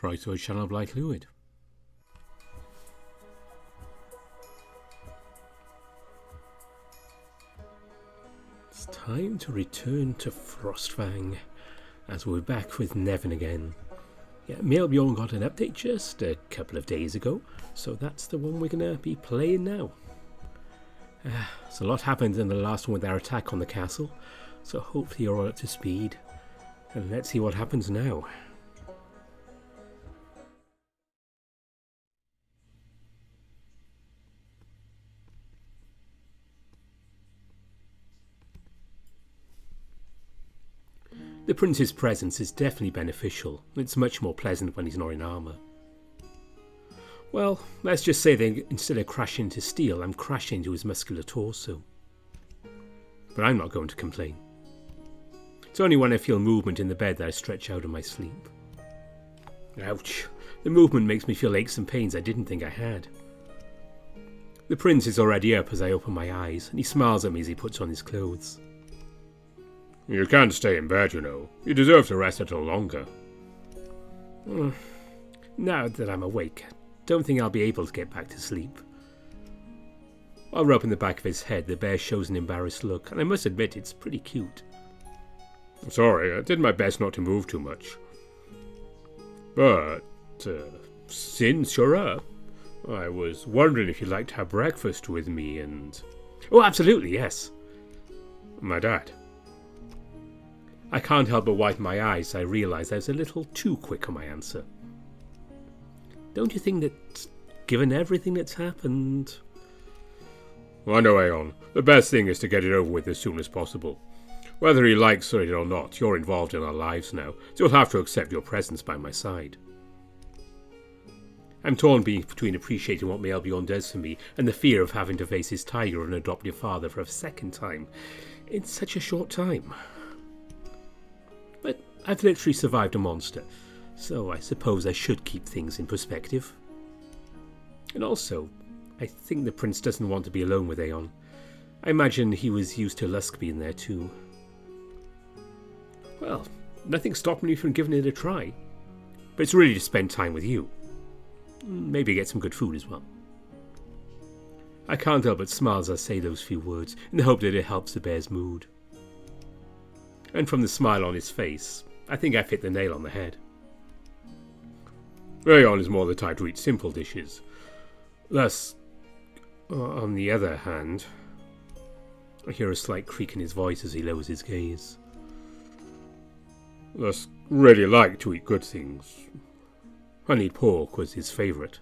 price of a channel of light fluid. It's time to return to Frostfang, as we're back with NeveN again. Yeah, Melbjorn got an update just a couple of days ago, so that's the one we're going to be playing now. So a lot happened in the last one with our attack on the castle, so hopefully you're all up to speed. And let's see what happens now. The prince's presence is definitely beneficial. It's much more pleasant when he's not in armour. Well, let's just say that instead of crashing into steel, I'm crashing into his muscular torso. But I'm not going to complain. It's only when I feel movement in the bed that I stretch out in my sleep. Ouch. The movement makes me feel aches and pains I didn't think I had. The prince is already up as I open my eyes, and he smiles at me as he puts on his clothes. You can't stay in bed, you know. You deserve to rest a little longer. Now that I'm awake, I don't think I'll be able to get back to sleep. While rubbing the back of his head, the bear shows an embarrassed look, and I must admit it's pretty cute. Sorry, I did my best not to move too much. But, since you're up, I was wondering if you'd like to have breakfast with me and... Oh, absolutely, yes. My dad. I can't help but wipe my eyes as I realise I was a little too quick on my answer. Don't you think that, given everything that's happened... I know, Aeon. The best thing is to get it over with as soon as possible. Whether he likes it or not, you're involved in our lives now, so you'll have to accept your presence by my side. I'm torn between appreciating what Melbjorn does for me and the fear of having to face his tiger and adoptive father for a second time in such a short time. But I've literally survived a monster, so I suppose I should keep things in perspective. And also, I think the prince doesn't want to be alone with Aeon. I imagine he was used to Lusk being there too. Well, nothing stopped me from giving it a try. But it's really to spend time with you. Maybe get some good food as well. I can't help but smile as I say those few words, in the hope that it helps the bear's mood. And from the smile on his face, I think I've hit the nail on the head. Aeon is more the type to eat simple dishes. Thus, on the other hand... I hear a slight creak in his voice as he lowers his gaze. Thus, really like to eat good things. Honeyed pork was his favourite.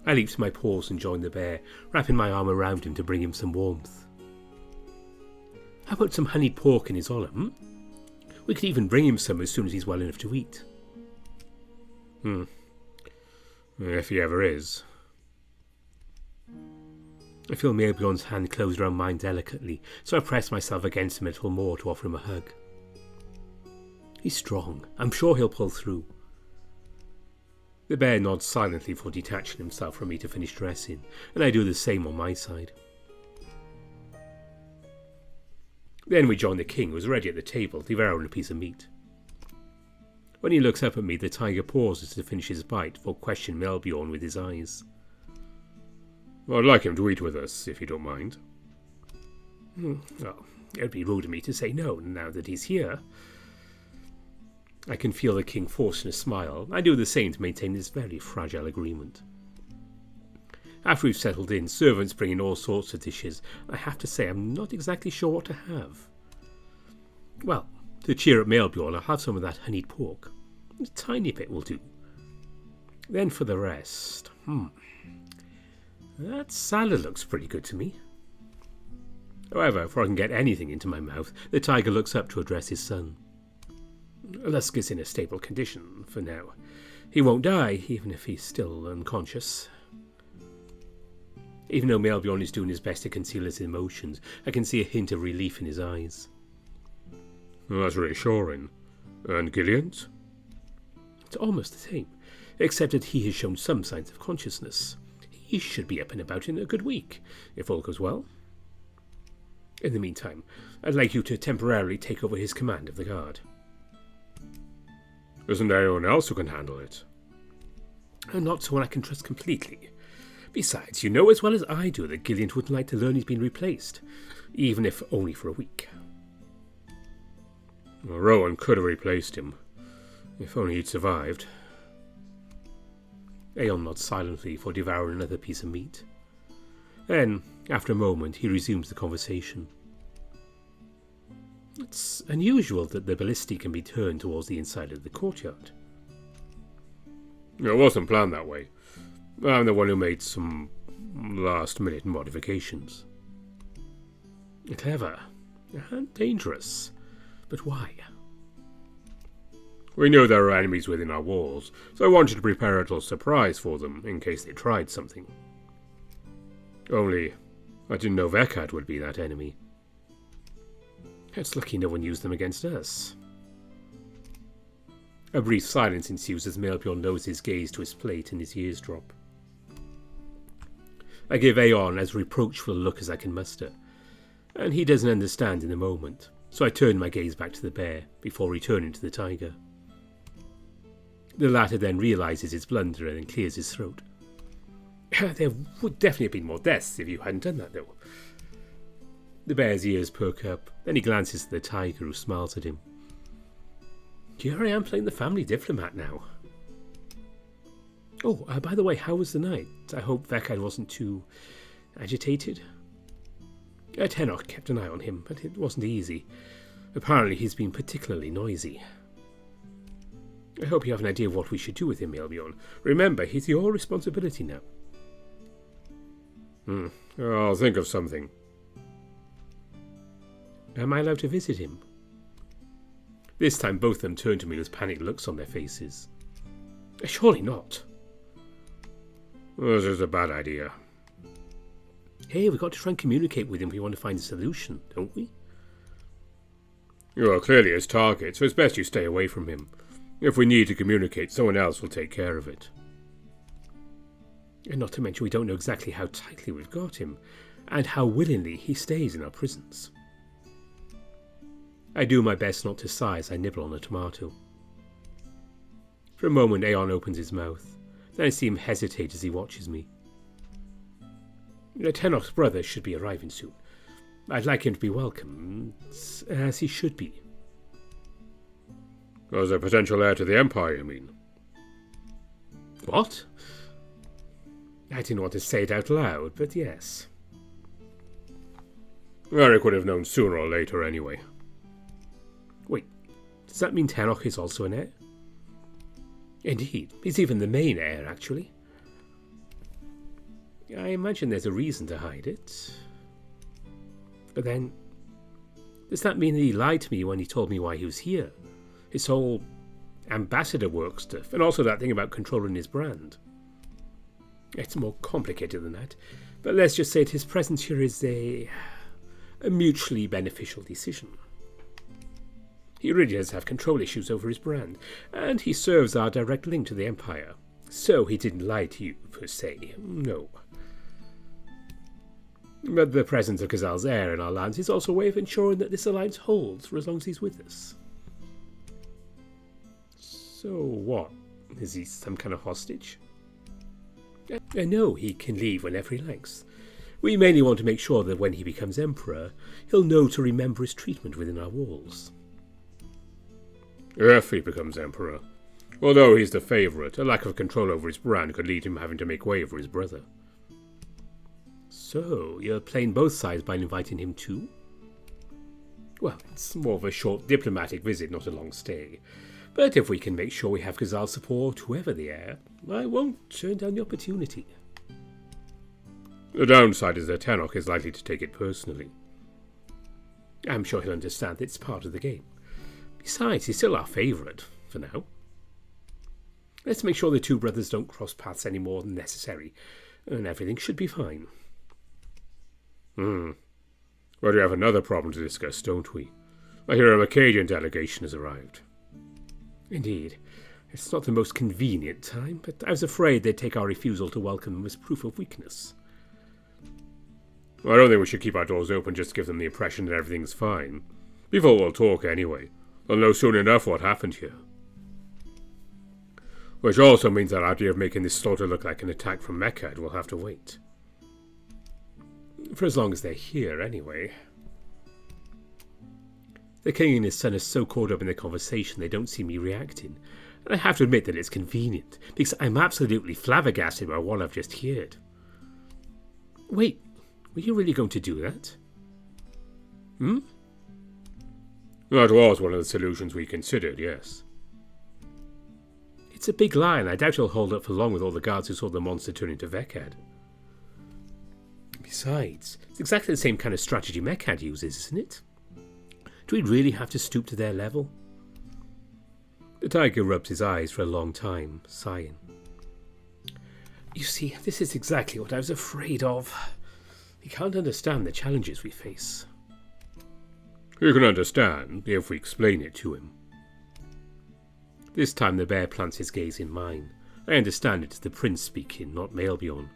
I leap to my paws and join the bear, wrapping my arm around him to bring him some warmth. How about some honeyed pork in his honour, We could even bring him some as soon as he's well enough to eat. If he ever is. I feel Melbjorn's hand closed around mine delicately, so I press myself against him a little more to offer him a hug. He's strong. I'm sure he'll pull through. The bear nods silently before detaching himself from me to finish dressing, and I do the same on my side. Then we join the king, who is ready at the table, devouring a piece of meat. When he looks up at me, the tiger pauses to finish his bite before questioning Melbjorn with his eyes. I'd like him to eat with us, if you don't mind. Well, it'd be rude of me to say no, now that he's here. I can feel the king forcing a smile. I do the same to maintain this very fragile agreement. After we've settled in, servants bring in all sorts of dishes. I have to say I'm not exactly sure what to have. Well, to cheer up Melbjorn, I'll have some of that honeyed pork. A tiny bit will do. Then for the rest... That salad looks pretty good to me. However, before I can get anything into my mouth, the tiger looks up to address his son. Lusk is in a stable condition for now. He won't die, even if he's still unconscious. Even though Melbjorn is doing his best to conceal his emotions, I can see a hint of relief in his eyes. That's reassuring. And Gilliant? It's almost the same, except that he has shown some signs of consciousness. He should be up and about in a good week, if all goes well. In the meantime, I'd like you to temporarily take over his command of the guard. Isn't there anyone else who can handle it? Not someone I can trust completely. Besides, you know as well as I do that Gillian wouldn't like to learn he's been replaced, even if only for a week. Well, Rowan could have replaced him, if only he'd survived. Aeon nods silently for devouring another piece of meat. Then, after a moment, he resumes the conversation. It's unusual that the ballista can be turned towards the inside of the courtyard. It wasn't planned that way. I'm the one who made some last-minute modifications. Clever and dangerous. But why? We knew there were enemies within our walls, so I wanted to prepare a little surprise for them in case they tried something. Only, I didn't know Vekad would be that enemy. It's lucky no one used them against us. A brief silence ensues as Melbjorn lowers his gaze to his plate and his ears drop. I give Aeon as reproachful a look as I can muster, and he doesn't understand in the moment, so I turn my gaze back to the bear before returning to the tiger. The latter then realises his blunder and clears his throat. There would definitely have been more deaths if you hadn't done that, though. The bear's ears perk up, then he glances at the tiger, who smiles at him. Here I am playing the family diplomat now. Oh, by the way, how was the night? I hope Vekad wasn't too agitated. Tenok kept an eye on him, but it wasn't easy. Apparently he's been particularly noisy. I hope you have an idea of what we should do with him, Melbjorn. Remember, he's your responsibility now. I'll think of something. Am I allowed to visit him? This time both of them turn to me with panicked looks on their faces. Surely not. This is a bad idea. Hey, we've got to try and communicate with him if we want to find a solution, don't we? You are clearly his target, so it's best you stay away from him. If we need to communicate, someone else will take care of it. And not to mention we don't know exactly how tightly we've got him, and how willingly he stays in our prisons. I do my best not to sigh as I nibble on a tomato. For a moment Aeon opens his mouth, then I see him hesitate as he watches me. Tenok's brother should be arriving soon. I'd like him to be welcome, as he should be. As a potential heir to the Empire, you mean? What? I didn't want to say it out loud, but yes. Eric would have known sooner or later anyway. Wait, does that mean Tenok is also an heir? Indeed, he's even the main heir, actually. I imagine there's a reason to hide it. But then, does that mean that he lied to me when he told me why he was here? His whole ambassador work stuff, and also that thing about controlling his brand. It's more complicated than that, but let's just say that his presence here is a mutually beneficial decision. He really does have control issues over his brand, and he serves our direct link to the Empire. So he didn't lie to you, per se, no. But the presence of Kazal's heir in our lands is also a way of ensuring that this alliance holds for as long as he's with us. So what? Is he some kind of hostage? No, he can leave whenever he likes. We mainly want to make sure that when he becomes Emperor, he'll know to remember his treatment within our walls. If he becomes Emperor. Although he's the favourite, a lack of control over his brand could lead him having to make way for his brother. So, you're playing both sides by inviting him too? Well, it's more of a short diplomatic visit, not a long stay. But if we can make sure we have Kazal's support, whoever the heir, I won't turn down the opportunity. The downside is that Tenok is likely to take it personally. I'm sure he'll understand that it's part of the game. Besides, he's still our favourite, for now. Let's make sure the two brothers don't cross paths any more than necessary, and everything should be fine. Well, we have another problem to discuss, don't we? I hear a Macadian delegation has arrived. Indeed. It's not the most convenient time, but I was afraid they'd take our refusal to welcome them as proof of weakness. I don't think we should keep our doors open just to give them the impression that everything's fine. People will talk anyway. They'll know soon enough what happened here. Which also means that idea of making this slaughter look like an attack from Mechad will have to wait. For as long as they're here, anyway. The king and his son are so caught up in the conversation they don't see me reacting. And I have to admit that it's convenient, because I'm absolutely flabbergasted by what I've just heard. Wait, were you really going to do that? That was one of the solutions we considered, yes. It's a big lie, and I doubt it'll hold up for long with all the guards who saw the monster turn into Vekad. Besides, it's exactly the same kind of strategy Mechad uses, isn't it? Do we really have to stoop to their level? The tiger rubs his eyes for a long time, sighing. You see, this is exactly what I was afraid of. He can't understand the challenges we face. He can understand if we explain it to him. This time the bear plants his gaze in mine. I understand it's the prince speaking, not Melbjorn.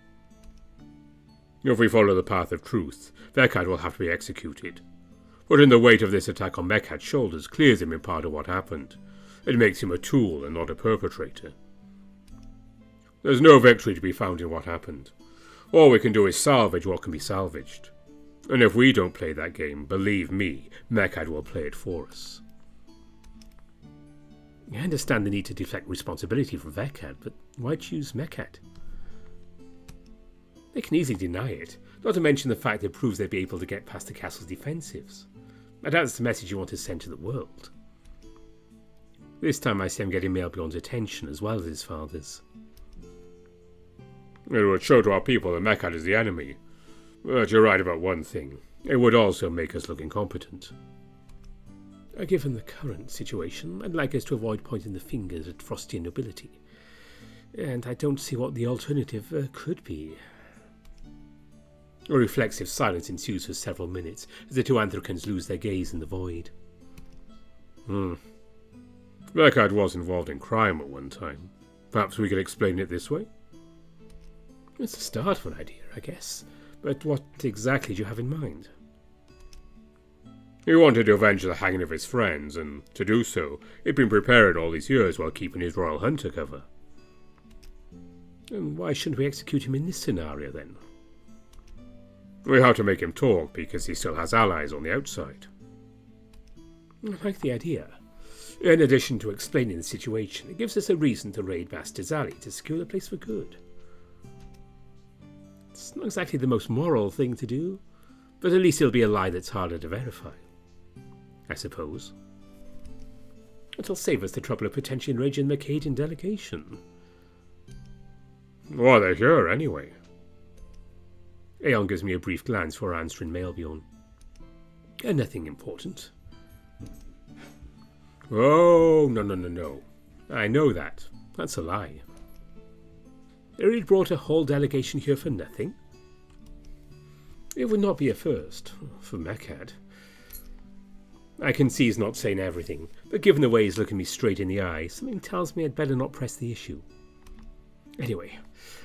If we follow the path of truth, Vekad will have to be executed. Putting the weight of this attack on Mechad's shoulders clears him in part of what happened. It makes him a tool and not a perpetrator. There's no victory to be found in what happened. All we can do is salvage what can be salvaged. And if we don't play that game, believe me, Mechad will play it for us. I understand the need to deflect responsibility from Vekad, but why choose Mechad? They can easily deny it, not to mention the fact that it proves they'd be able to get past the castle's defensives. I doubt it's the message you want to send to the world. This time I see I'm getting Melbjorn's attention as well as his father's. It would show to our people that Mechad is the enemy. But you're right about one thing. It would also make us look incompetent. Given the current situation, I'd like us to avoid pointing the fingers at Frosty nobility. And I don't see what the alternative could be. A reflexive silence ensues for several minutes as the two Anthracans lose their gaze in the void. Mechad was involved in crime at one time. Perhaps we could explain it this way? It's the start of an idea, I guess. But what exactly do you have in mind? He wanted to avenge the hanging of his friends, and to do so, he'd been preparing all these years while keeping his royal hunter cover. And why shouldn't we execute him in this scenario, then? We have to make him talk, because he still has allies on the outside. I like the idea. In addition to explaining the situation, it gives us a reason to raid Master Zali to secure the place for good. It's not exactly the most moral thing to do, but at least it'll be a lie that's harder to verify, I suppose. It'll save us the trouble of potentially enraging the Mercadian delegation. Well, they're here anyway. Aeon gives me a brief glance before answering Melbjorn. Nothing important. Oh, no. I know that. That's a lie. They really brought a whole delegation here for nothing? It would not be a first, for Mechad. I can see he's not saying everything, but given the way he's looking me straight in the eye, something tells me I'd better not press the issue. Anyway,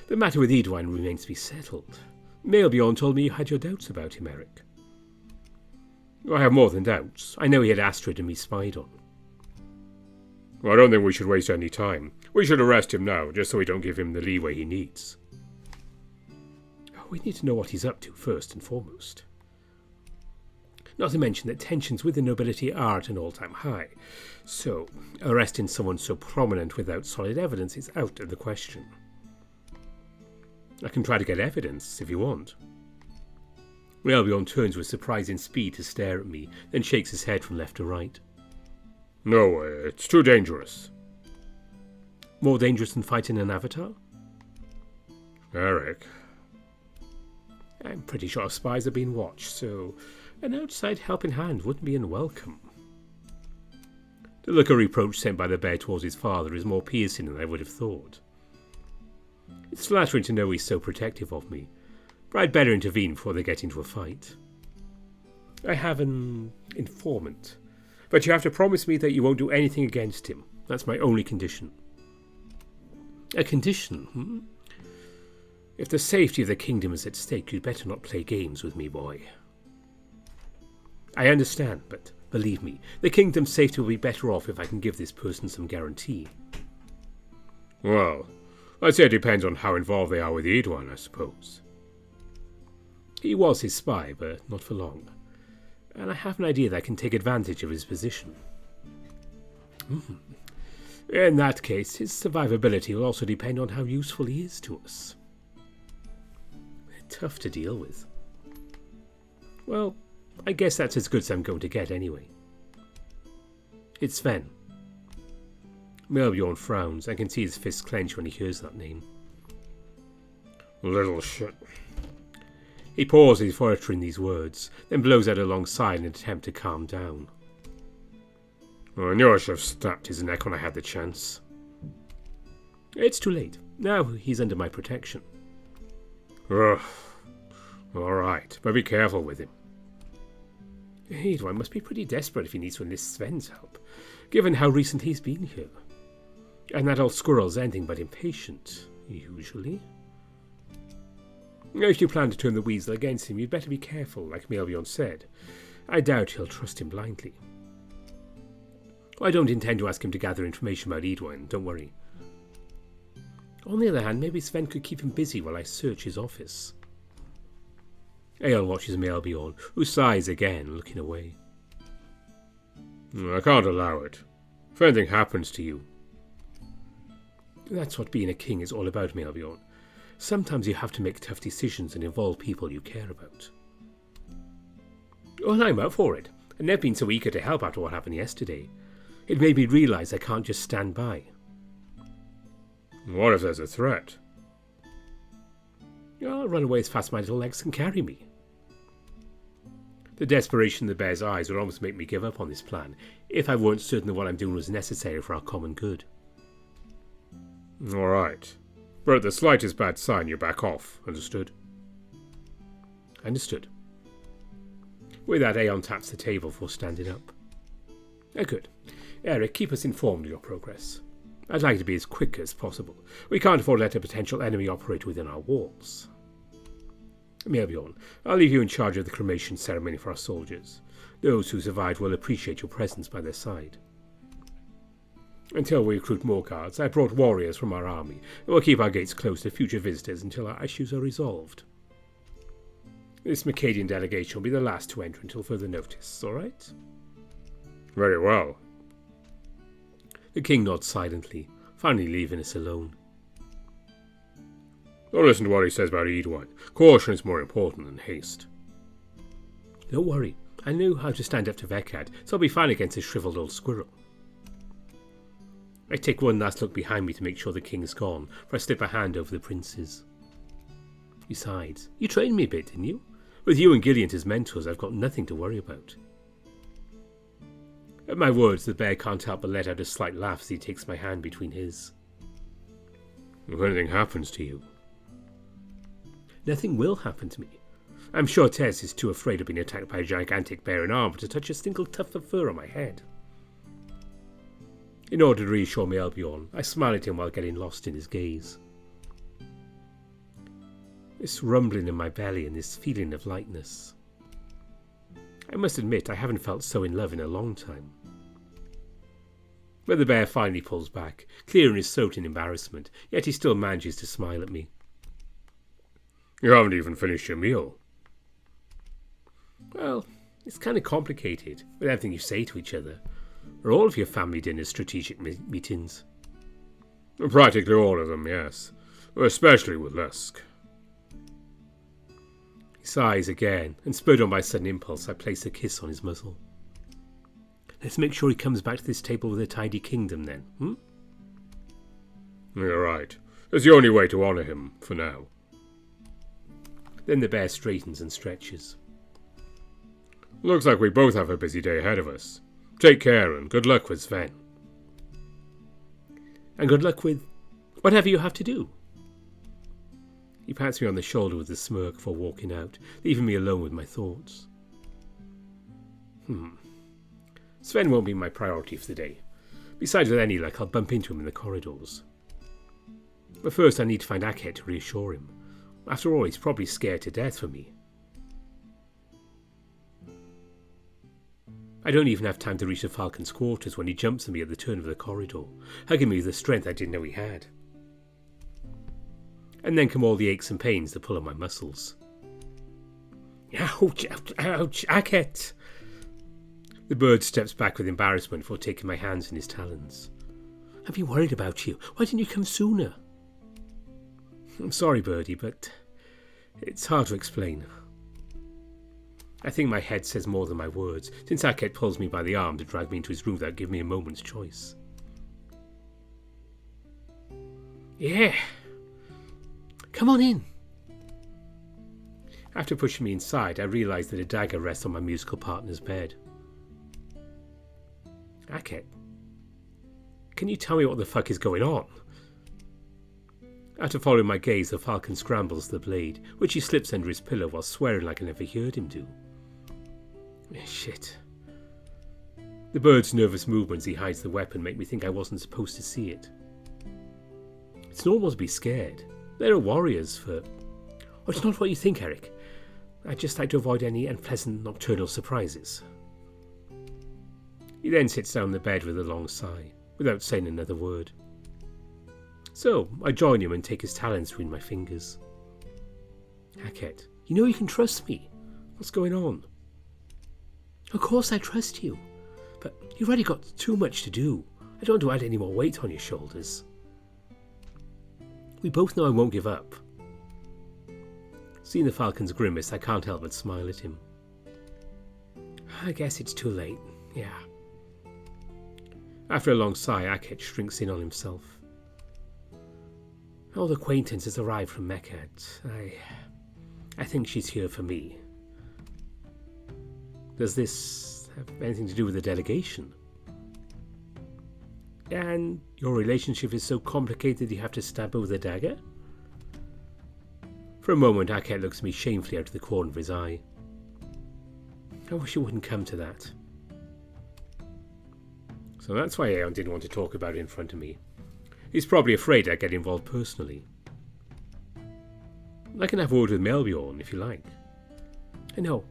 the matter with Edwine remains to be settled. Melbjorn told me you had your doubts about him, Eric. I have more than doubts. I know he had Astrid and me spied on. I don't think we should waste any time. We should arrest him now, just so we don't give him the leeway he needs. We need to know what he's up to, first and foremost. Not to mention that tensions with the nobility are at an all-time high, so arresting someone so prominent without solid evidence is out of the question. I can try to get evidence, if you want. Melbjorn turns with surprising speed to stare at me, then shakes his head from left to right. No, it's too dangerous. More dangerous than fighting an avatar? Eric. I'm pretty sure spies are being watched, so an outside helping hand wouldn't be unwelcome. The look of reproach sent by the bear towards his father is more piercing than I would have thought. It's flattering to know he's so protective of me, but I'd better intervene before they get into a fight. I have an informant, but you have to promise me that you won't do anything against him. That's my only condition. A condition, If the safety of the kingdom is at stake, you'd better not play games with me, boy. I understand, but believe me, the kingdom's safety will be better off if I can give this person some guarantee. Well, I'd say it depends on how involved they are with Edwin, I suppose. He was his spy, but not for long. And I have an idea that I can take advantage of his position. In that case, his survivability will also depend on how useful he is to us. Tough to deal with. Well, I guess that's as good as I'm going to get anyway. It's Sven. Melbjorn frowns. I can see his fists clench when he hears that name. Little shit. He pauses before uttering these words, then blows out a long sigh in an attempt to calm down. I knew I should have snapped his neck when I had the chance. It's too late. Now he's under my protection. Ugh. Alright, but be careful with him. Edwin must be pretty desperate if he needs to enlist Sven's help, given how recent he's been here. And that old squirrel's anything but impatient, usually. If you plan to turn the weasel against him, you'd better be careful, like Melbjorn said. I doubt he'll trust him blindly. I don't intend to ask him to gather information about Edwin, don't worry. On the other hand, maybe Sven could keep him busy while I search his office. Egil watches Melbjorn, who sighs again, looking away. I can't allow it. If anything happens to you. That's what being a king is all about, Melbjorn. Sometimes you have to make tough decisions and involve people you care about. Well, I'm up for it. I've never been so eager to help after what happened yesterday. It made me realise I can't just stand by. What if there's a threat? I'll run away as fast as my little legs can carry me. The desperation in the bear's eyes would almost make me give up on this plan, if I weren't certain that what I'm doing was necessary for our common good. All right. But at the slightest bad sign, you back off. Understood? Understood. With that, Aeon taps the table before standing up. Good. Eric, keep us informed of your progress. I'd like to be as quick as possible. We can't afford to let a potential enemy operate within our walls. Melbjorn, I'll leave you in charge of the cremation ceremony for our soldiers. Those who survived will appreciate your presence by their side. Until we recruit more guards, I brought warriors from our army, and we'll keep our gates closed to future visitors until our issues are resolved. This Mercadian delegation will be the last to enter until further notice, all right? Very well. The king nods silently, finally leaving us alone. Don't listen to what he says about Edwin. Caution is more important than haste. Don't worry. I knew how to stand up to Vekad, so I'll be fine against this shriveled old squirrel. I take one last look behind me to make sure the king's gone, for I slip a hand over the prince's. Besides, you trained me a bit, didn't you? With you and Gillian as mentors, I've got nothing to worry about. At my words, the bear can't help but let out a slight laugh as he takes my hand between his. If anything happens to you... Nothing will happen to me. I'm sure Tess is too afraid of being attacked by a gigantic bear in armour to touch a single tuft of fur on my head. In order to reassure Melbjorn, I smile at him while getting lost in his gaze. This rumbling in my belly and this feeling of lightness. I must admit I haven't felt so in love in a long time. But the bear finally pulls back, clearing his throat in embarrassment, yet he still manages to smile at me. You haven't even finished your meal. Well, it's kind of complicated with everything you say to each other. Are all of your family dinners strategic meetings? Practically all of them, yes. Especially with Lusk. He sighs again, and spurred on by sudden impulse, I place a kiss on his muzzle. Let's make sure he comes back to this table with a tidy kingdom then, You're right. It's the only way to honour him, for now. Then the bear straightens and stretches. Looks like we both have a busy day ahead of us. Take care and good luck with Sven. And good luck with whatever you have to do. He pats me on the shoulder with a smirk before walking out, leaving me alone with my thoughts. Sven won't be my priority for the day. Besides, with any luck, I'll bump into him in the corridors. But first I need to find Akhet to reassure him. After all, he's probably scared to death for me. I don't even have time to reach the Falcon's quarters when he jumps at me at the turn of the corridor, hugging me with a strength I didn't know he had. And then come all the aches and pains that pull on my muscles. Ouch, ouch, ouch, Hackett! The bird steps back with embarrassment before taking my hands in his talons. I've been worried about you. Why didn't you come sooner? I'm sorry, Birdie, but it's hard to explain. I think my head says more than my words, since Hackett pulls me by the arm to drag me into his room without giving me a moment's choice. Yeah. Come on in. After pushing me inside, I realise that a dagger rests on my musical partner's bed. Hackett, can you tell me what the fuck is going on? After following my gaze, the falcon scrambles the blade, which he slips under his pillow while swearing like I never heard him do. Shit. The bird's nervous movements as he hides the weapon make me think I wasn't supposed to see it. It's normal to be scared. There are warriors for... Oh, it's not what you think, Eric. I'd just like to avoid any unpleasant nocturnal surprises. He then sits down on the bed with a long sigh, without saying another word. So, I join him and take his talons between my fingers. Hackett, you know you can trust me. What's going on? Of course I trust you, but you've already got too much to do. I don't want to add any more weight on your shoulders. We both know I won't give up. Seeing the falcon's grimace, I can't help but smile at him. I guess it's too late, yeah. After a long sigh, Hackett shrinks in on himself. An old acquaintance has arrived from Mechat. I think she's here for me. Does this have anything to do with the delegation? And your relationship is so complicated you have to stab her with a dagger? For a moment, Hackett looks at me shamefully out of the corner of his eye. I wish it wouldn't come to that. So that's why Aeon didn't want to talk about it in front of me. He's probably afraid I'd get involved personally. I can have a word with Melbjorn if you like. I know.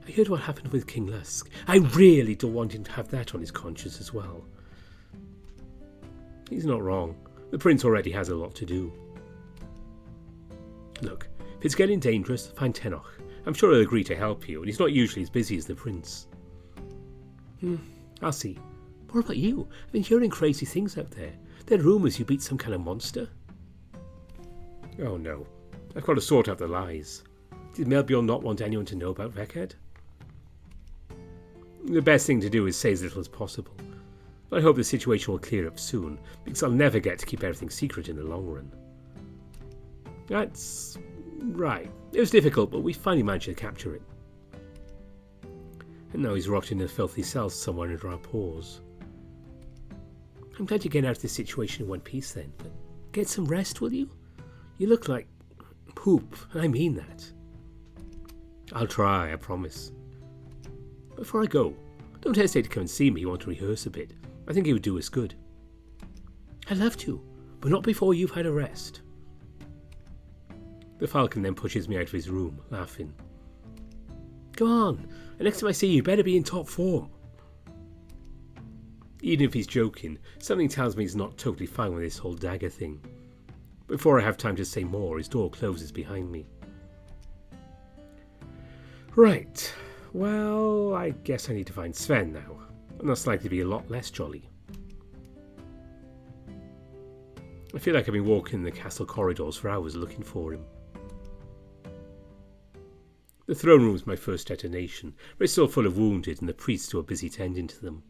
I heard what happened with King Lusk. I really don't want him to have that on his conscience as well. He's not wrong. The prince already has a lot to do. Look, if it's getting dangerous, find Tenoch. I'm sure he'll agree to help you, and he's not usually as busy as the prince. I'll see. What about you? I've been hearing crazy things out there. There are rumours you beat some kind of monster. Oh no. I've got to sort out the lies. Did Melbjorn not want anyone to know about Vekad? The best thing to do is say as little as possible. I hope the situation will clear up soon, because I'll never get to keep everything secret in the long run. That's right. It was difficult, but we finally managed to capture it. And now he's rotting in a filthy cell somewhere under our paws. I'm glad you're getting out of this situation in one piece then, but get some rest, will you? You look like poop, and I mean that. I'll try, I promise. Before I go, don't hesitate to come and see me if you want to rehearse a bit. I think it would do us good. I'd love to, but not before you've had a rest. The falcon then pushes me out of his room, laughing. Go on, and next time I see you, you better be in top form. Even if he's joking, something tells me he's not totally fine with this whole dagger thing. Before I have time to say more, his door closes behind me. Right, well, I guess I need to find Sven now, and that's likely to be a lot less jolly. I feel like I've been walking the castle corridors for hours looking for him. The throne room was my first detonation, but it's still full of wounded and the priests who are busy tending to them.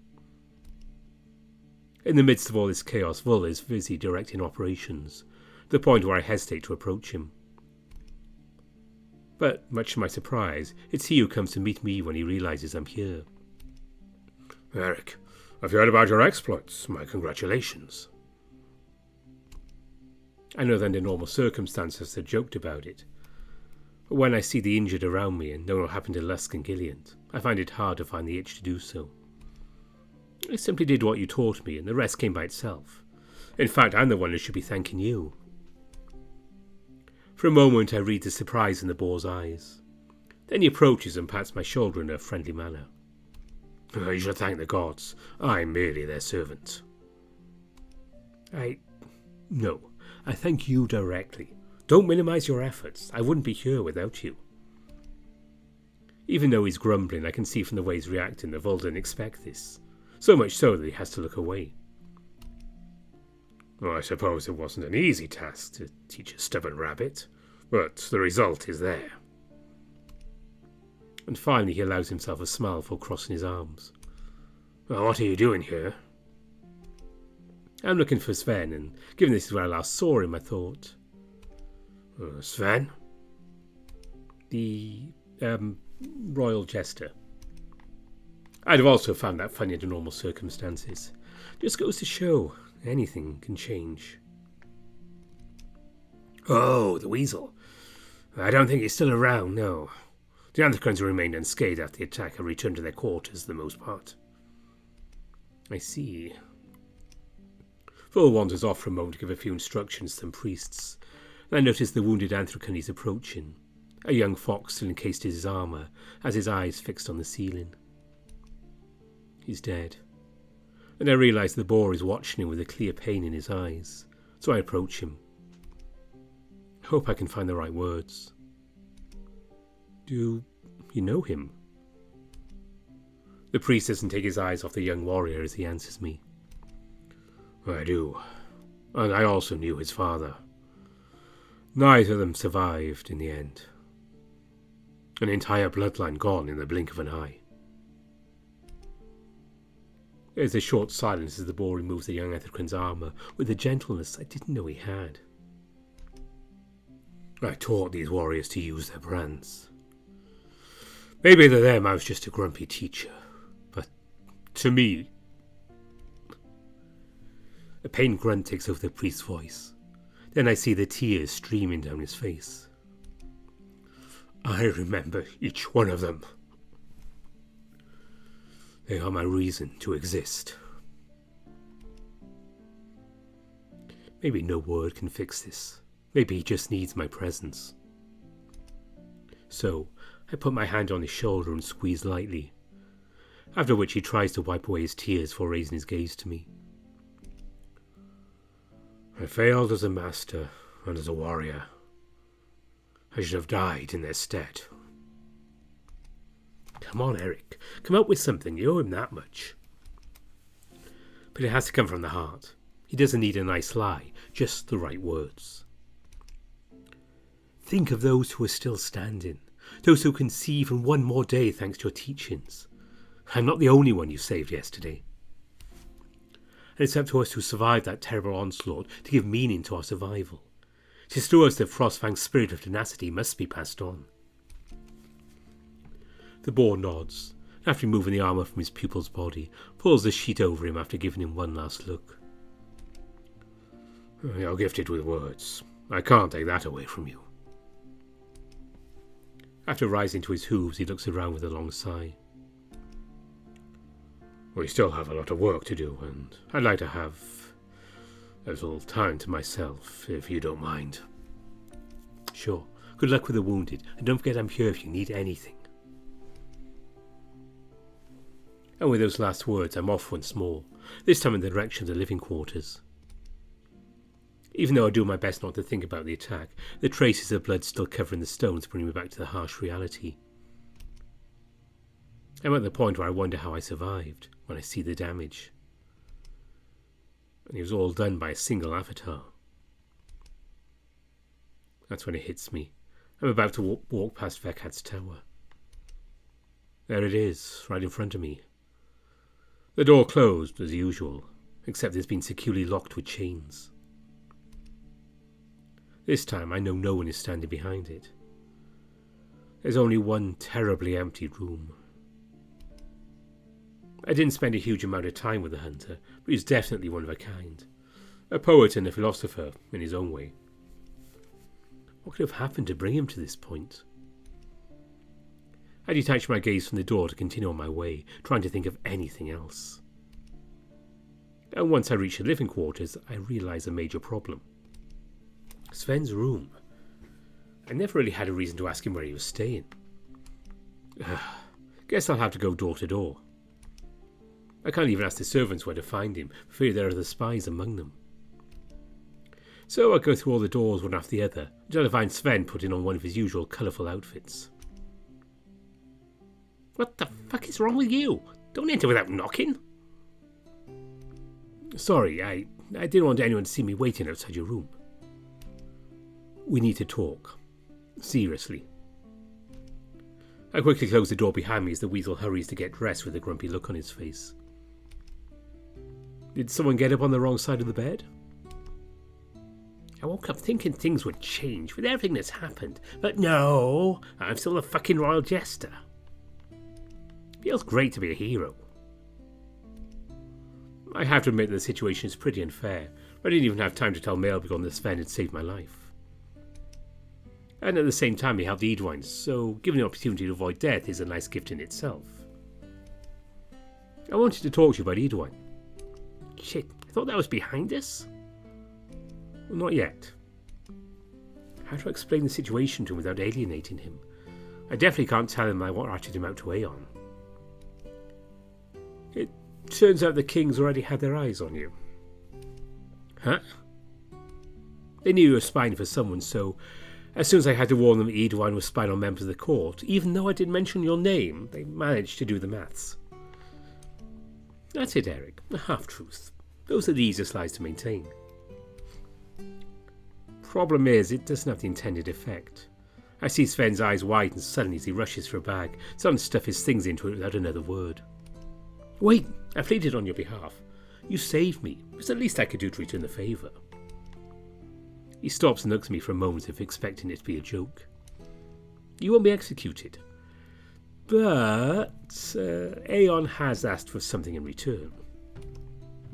In the midst of all this chaos, Vull is busy directing operations, to the point where I hesitate to approach him. But, much to my surprise, it's he who comes to meet me when he realises I'm here. Eric, I've heard about your exploits. My congratulations. I know that under normal circumstances they're joked about it, but when I see the injured around me and know what happened to Lusk and Gilliant, I find it hard to find the itch to do so. I simply did what you taught me, and the rest came by itself. In fact, I'm the one who should be thanking you. For a moment I read the surprise in the boar's eyes. Then he approaches and pats my shoulder in a friendly manner. You should thank the gods. I'm merely their servant. No, I thank you directly. Don't minimize your efforts. I wouldn't be here without you. Even though he's grumbling, I can see from the way he's reacting that Vol didn't expect this. So much so that he has to look away. Well, I suppose it wasn't an easy task to teach a stubborn rabbit, but the result is there. And finally he allows himself a smile before crossing his arms. Well, what are you doing here? I'm looking for Sven, and given this is where I last saw him, I thought... Sven? The, royal jester. I'd have also found that funny under normal circumstances. Just goes to show, anything can change. Oh, the weasel. I don't think he's still around, no. The Anthracans remained unscathed after the attack and returned to their quarters for the most part. I see. Vol wanders off for a moment to give a few instructions to some priests, and I notice the wounded Anthracan is approaching. A young fox still encased in his armour, has his eyes fixed on the ceiling. He's dead, and I realise the boar is watching him with a clear pain in his eyes, so I approach him. I hope I can find the right words. Do you know him? The priest doesn't take his eyes off the young warrior as he answers me. I do, and I also knew his father. Neither of them survived in the end. An entire bloodline gone in the blink of an eye. There's a short silence as the boar removes the young Anthracan's armour with a gentleness I didn't know he had. I taught these warriors to use their brands. Maybe to them I was just a grumpy teacher, but to me... A pained grunt takes over the priest's voice. Then I see the tears streaming down his face. I remember each one of them. They are my reason to exist. Maybe no word can fix this. Maybe he just needs my presence. So, I put my hand on his shoulder and squeeze lightly, after which he tries to wipe away his tears before raising his gaze to me. I failed as a master and as a warrior. I should have died in their stead. Come on, Eric. Come up with something. You owe him that much. But it has to come from the heart. He doesn't need a nice lie, just the right words. Think of those who are still standing, those who can see even one more day thanks to your teachings. I'm not the only one you saved yesterday. And it's up to us who survived that terrible onslaught to give meaning to our survival. It is through us that Frostfang's spirit of tenacity must be passed on. The boar nods, and after removing the armour from his pupil's body, pulls the sheet over him after giving him one last look. You're gifted with words. I can't take that away from you. After rising to his hooves, he looks around with a long sigh. We still have a lot of work to do, and I'd like to have a little time to myself, if you don't mind. Sure. Good luck with the wounded, and don't forget I'm here if you need anything. And with those last words, I'm off once more, this time in the direction of the living quarters. Even though I do my best not to think about the attack, the traces of blood still covering the stones bring me back to the harsh reality. I'm at the point where I wonder how I survived, when I see the damage. And it was all done by a single avatar. That's when it hits me. I'm about to walk past Vekat's tower. There it is, right in front of me. The door closed, as usual, except it's been securely locked with chains. This time I know no one is standing behind it. There's only one terribly empty room. I didn't spend a huge amount of time with the hunter, but he's definitely one of a kind. A poet and a philosopher in his own way. What could have happened to bring him to this point? I detached my gaze from the door to continue on my way, trying to think of anything else. And once I reached the living quarters, I realised a major problem. Sven's room. I never really had a reason to ask him where he was staying. Guess I'll have to go door to door. I can't even ask the servants where to find him, for fear there are the spies among them. So I go through all the doors one after the other, until I find Sven putting on one of his usual colourful outfits. What the fuck is wrong with you? Don't enter without knocking. Sorry, I didn't want anyone to see me waiting outside your room. We need to talk. Seriously. I quickly close the door behind me as the weasel hurries to get dressed with a grumpy look on his face. Did someone get up on the wrong side of the bed? I woke up thinking things would change with everything that's happened, but no, I'm still a fucking royal jester. Feels great to be a hero. I have to admit that the situation is pretty unfair. I didn't even have time to tell Melbegon that Sven had saved my life. And at the same time he helped Edwin, so given the opportunity to avoid death is a nice gift in itself. I wanted to talk to you about Edwin. Shit, I thought that was behind us? Well, not yet. How do I explain the situation to him without alienating him? I definitely can't tell him I ratted him out to Aeon. It turns out the kings already had their eyes on you. Huh? They knew you were spying for someone, so as soon as I had to warn them Edwin was spying on members of the court, even though I didn't mention your name, they managed to do the maths. That's it, Eric. A half-truth. Those are the easiest lies to maintain. Problem is, it doesn't have the intended effect. I see Sven's eyes widen suddenly as he rushes for a bag, starting to stuff his things into it without another word. Wait, I pleaded on your behalf. You saved me. It was the least I could do to return the favour. He stops and looks at me for a moment as if expecting it to be a joke. You won't be executed. But Aeon has asked for something in return.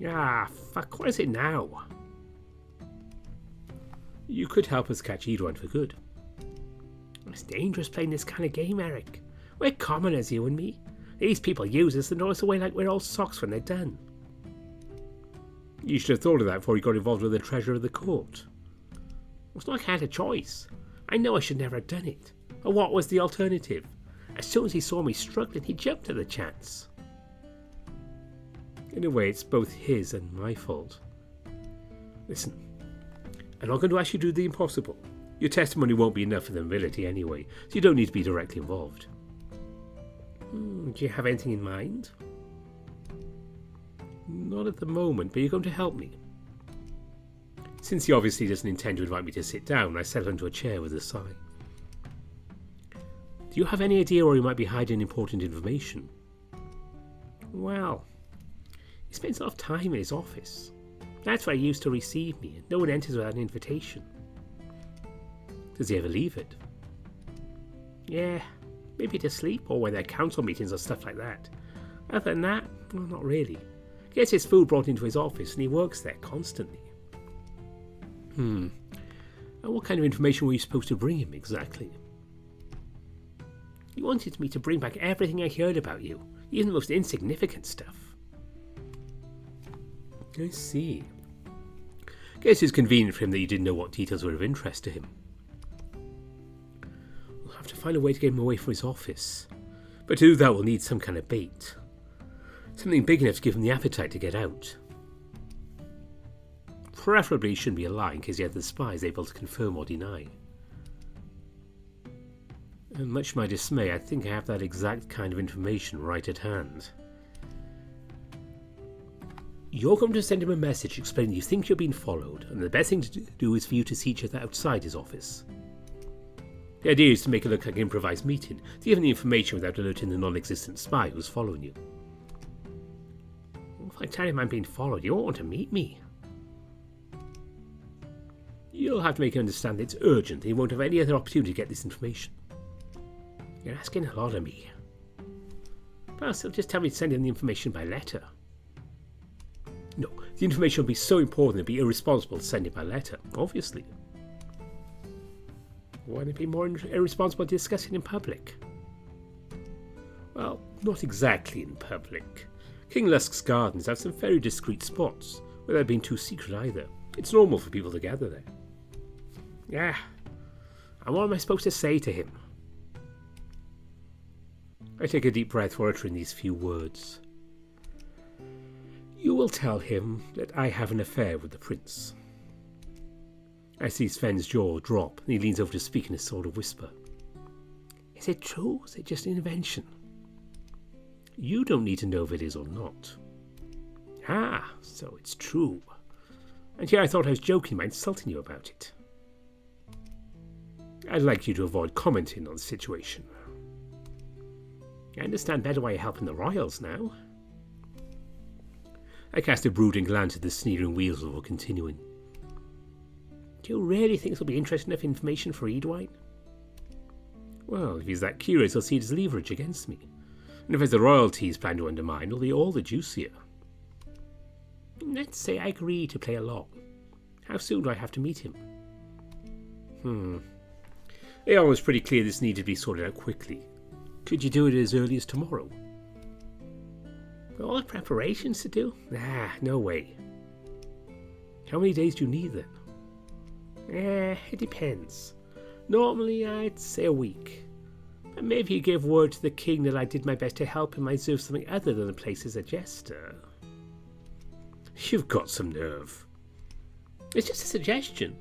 Ah, fuck, what is it now? You could help us catch Edwin for good. It's dangerous playing this kind of game, Eric. We're commoners, you and me. These people use us and throw us away like we're old socks when they're done. You should have thought of that before you got involved with the treasure of the court. It's not like I had a choice. I know I should never have done it. But what was the alternative? As soon as he saw me struggling, he jumped at the chance. In a way, it's both his and my fault. Listen, I'm not going to ask you to do the impossible. Your testimony won't be enough for the nobility anyway, so you don't need to be directly involved. Do you have anything in mind? Not at the moment, but you're going to help me. Since he obviously doesn't intend to invite me to sit down, I settle into a chair with a sigh. Do you have any idea where he might be hiding important information? Well, he spends a lot of time in his office. That's where he used to receive me, and no one enters without an invitation. Does he ever leave it? Yeah, maybe to sleep, or when there are council meetings or stuff like that. Other than that, well, not really. He gets his food brought into his office, and he works there constantly. And what kind of information were you supposed to bring him exactly? He wanted me to bring back everything I heard about you, even the most insignificant stuff. I see. Guess it's convenient for him that you didn't know what details were of interest to him. We'll have to find a way to get him away from his office. But to do that we'll need some kind of bait. Something big enough to give him the appetite to get out. Preferably he shouldn't be alive in case he had the spies able to confirm or deny. And much to my dismay, I think I have that exact kind of information right at hand. You're going to send him a message explaining you think you're being followed, and the best thing to do is for you to see each other outside his office. The idea is to make it look like an improvised meeting, to give him the information without alerting the non-existent spy who's following you. If I tell him I'm being followed, you won't want to meet me. You'll have to make him understand that it's urgent and he won't have any other opportunity to get this information. You're asking a lot of me. Plus, he'll just tell me to send him the information by letter. No, the information will be so important it'd be irresponsible to send it by letter, obviously. Wouldn't it be more irresponsible to discuss it in public? Well, not exactly in public. King Lusk's gardens have some very discreet spots, without being too secret either. It's normal for people to gather there. Yeah, and what am I supposed to say to him? I take a deep breath while uttering these few words. You will tell him that I have an affair with the prince. I see Sven's jaw drop, and he leans over to speak in a sort of whisper. Is it true? Is it just an invention? You don't need to know if it is or not. Ah, so it's true. And here I thought I was joking by insulting you about it. I'd like you to avoid commenting on the situation. I understand better why you're helping the royals now. I cast a brooding glance at the sneering wheels before continuing. Do you really think this will be interesting enough information for Edwine? Well, if he's that curious, he'll see it as leverage against me. And if it's the royalties plan to undermine, it'll be all the juicier. Let's say I agree to play along. How soon do I have to meet him? It was pretty clear this needed to be sorted out quickly. Could you do it as early as tomorrow? All the preparations to do? No way. How many days do you need then? It depends. Normally I'd say a week. But maybe you give word to the king that I did my best to help him, I deserve something other than a place as a jester. You've got some nerve. It's just a suggestion.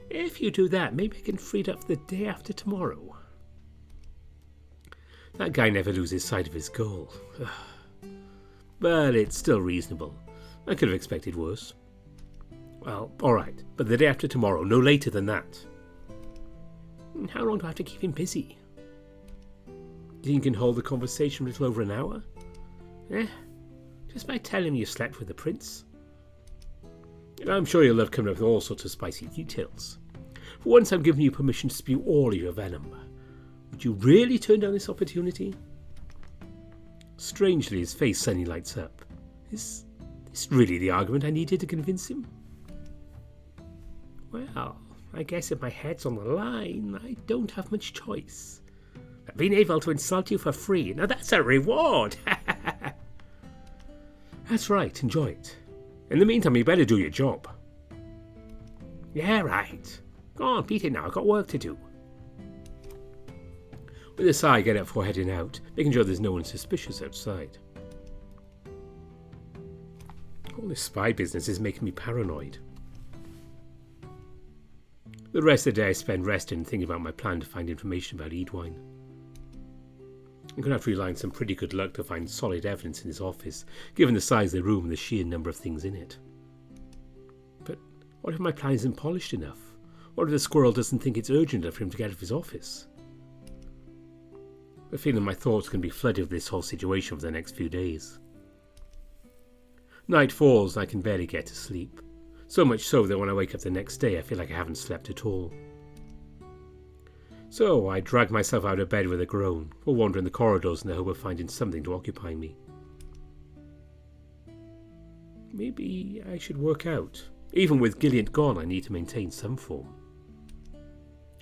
If you do that, maybe I can free it up for the day after tomorrow. That guy never loses sight of his goal. But it's still reasonable. I could have expected worse. Well, alright, but the day after tomorrow, no later than that. How long do I have to keep him busy? Do you think you can hold the conversation a little over an hour? Just by telling him you slept with the prince. I'm sure you'll love coming up with all sorts of spicy details. For once I'm giving you permission to spew all of your venom. Would you really turn down this opportunity? Strangely, his face suddenly lights up. Is this really the argument I needed to convince him? Well, I guess if my head's on the line, I don't have much choice. I've been able to insult you for free. Now that's a reward! That's right, enjoy it. In the meantime, you better do your job. Yeah, right. Go on, beat it now, I've got work to do. With a sigh, I get up before heading out, making sure there's no one suspicious outside. All this spy business is making me paranoid. The rest of the day I spend resting and thinking about my plan to find information about Edwine. I'm going to have to rely on some pretty good luck to find solid evidence in his office, given the size of the room and the sheer number of things in it. But what if my plan isn't polished enough? What if the squirrel doesn't think it's urgent enough for him to get out of his office? I feel my thoughts can be flooded with this whole situation for the next few days. Night falls and I can barely get to sleep. So much so that when I wake up the next day I feel like I haven't slept at all. So I drag myself out of bed with a groan, or wander in the corridors in the hope of finding something to occupy me. Maybe I should work out. Even with Gilliant gone, I need to maintain some form.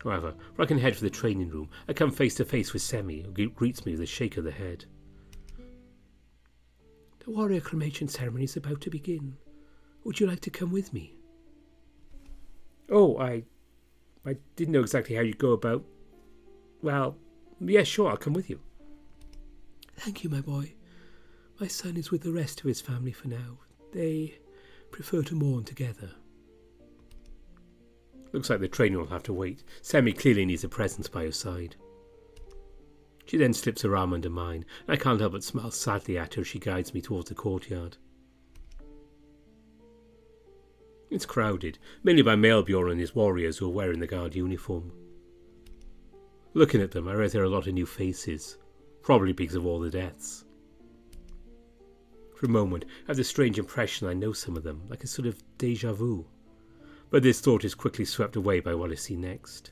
However, where I can head for the training room, I come face to face with Semi, who greets me with a shake of the head. The warrior cremation ceremony is about to begin. Would you like to come with me? Oh, I didn't know exactly how you'd go about... Well, yeah, sure, I'll come with you. Thank you, my boy. My son is with the rest of his family for now. They prefer to mourn together. Looks like the trainer will have to wait. Semi clearly needs a presence by her side. She then slips her arm under mine, and I can't help but smile sadly at her as she guides me towards the courtyard. It's crowded, mainly by Melbjorn and his warriors who are wearing the guard uniform. Looking at them, I realize there are a lot of new faces, probably because of all the deaths. For a moment, I have the strange impression I know some of them, like a sort of déjà vu. But this thought is quickly swept away by what I see next.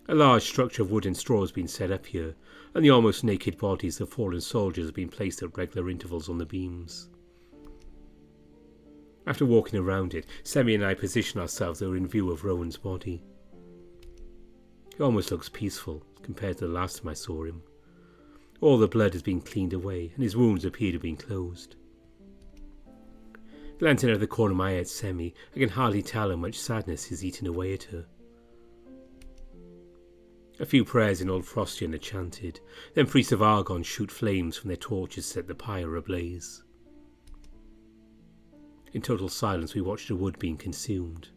A large structure of wood and straw has been set up here, and the almost naked bodies of fallen soldiers have been placed at regular intervals on the beams. After walking around it, Semi and I position ourselves so we're in view of Rowan's body. He almost looks peaceful compared to the last time I saw him. All the blood has been cleaned away, and his wounds appear to have been closed. Glancing out of the corner of my eye at Semi, I can hardly tell how much sadness is eating away at her. A few prayers in Old Frostian are chanted, then priests of Argon shoot flames from their torches to set the pyre ablaze. In total silence we watch the wood being consumed.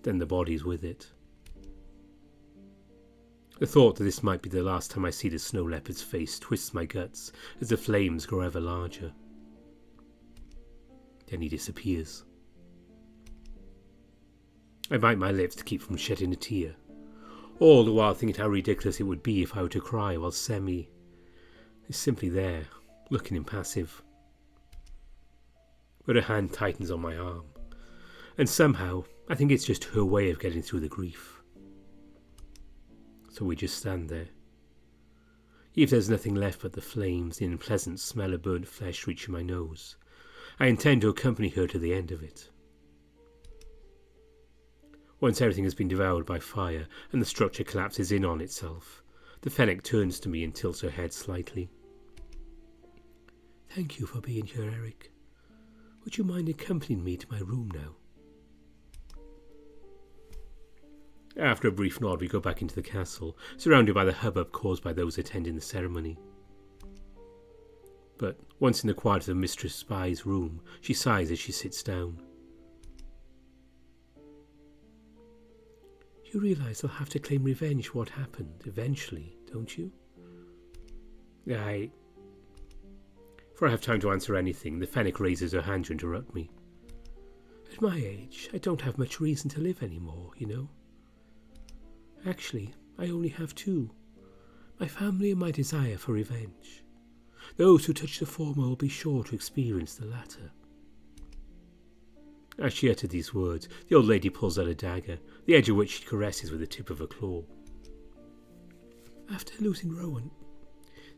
then the bodies with it. The thought that this might be the last time I see the snow leopard's face twists my guts as the flames grow ever larger. Then he disappears. I bite my lips to keep from shedding a tear, all the while thinking how ridiculous it would be if I were to cry while Semi is simply there, looking impassive. But her hand tightens on my arm, and somehow I think it's just her way of getting through the grief. So we just stand there. If there's nothing left but the flames, the unpleasant smell of burnt flesh reaching my nose, I intend to accompany her to the end of it. Once everything has been devoured by fire and the structure collapses in on itself, the fennec turns to me and tilts her head slightly. "Thank you for being here, Eric. Would you mind accompanying me to my room now?" After a brief nod, we go back into the castle, surrounded by the hubbub caused by those attending the ceremony. But once in the quiet of the Mistress Spy's room, she sighs as she sits down. "You realise I'll have to claim revenge for what happened, eventually, don't you?" Before I have time to answer anything, the fennec raises her hand to interrupt me. "At my age, I don't have much reason to live anymore, you know. Actually, I only have two. My family and my desire for revenge. Those who touch the former will be sure to experience the latter." As she uttered these words, the old lady pulls out a dagger, the edge of which she caresses with the tip of her claw. "After losing Rowan,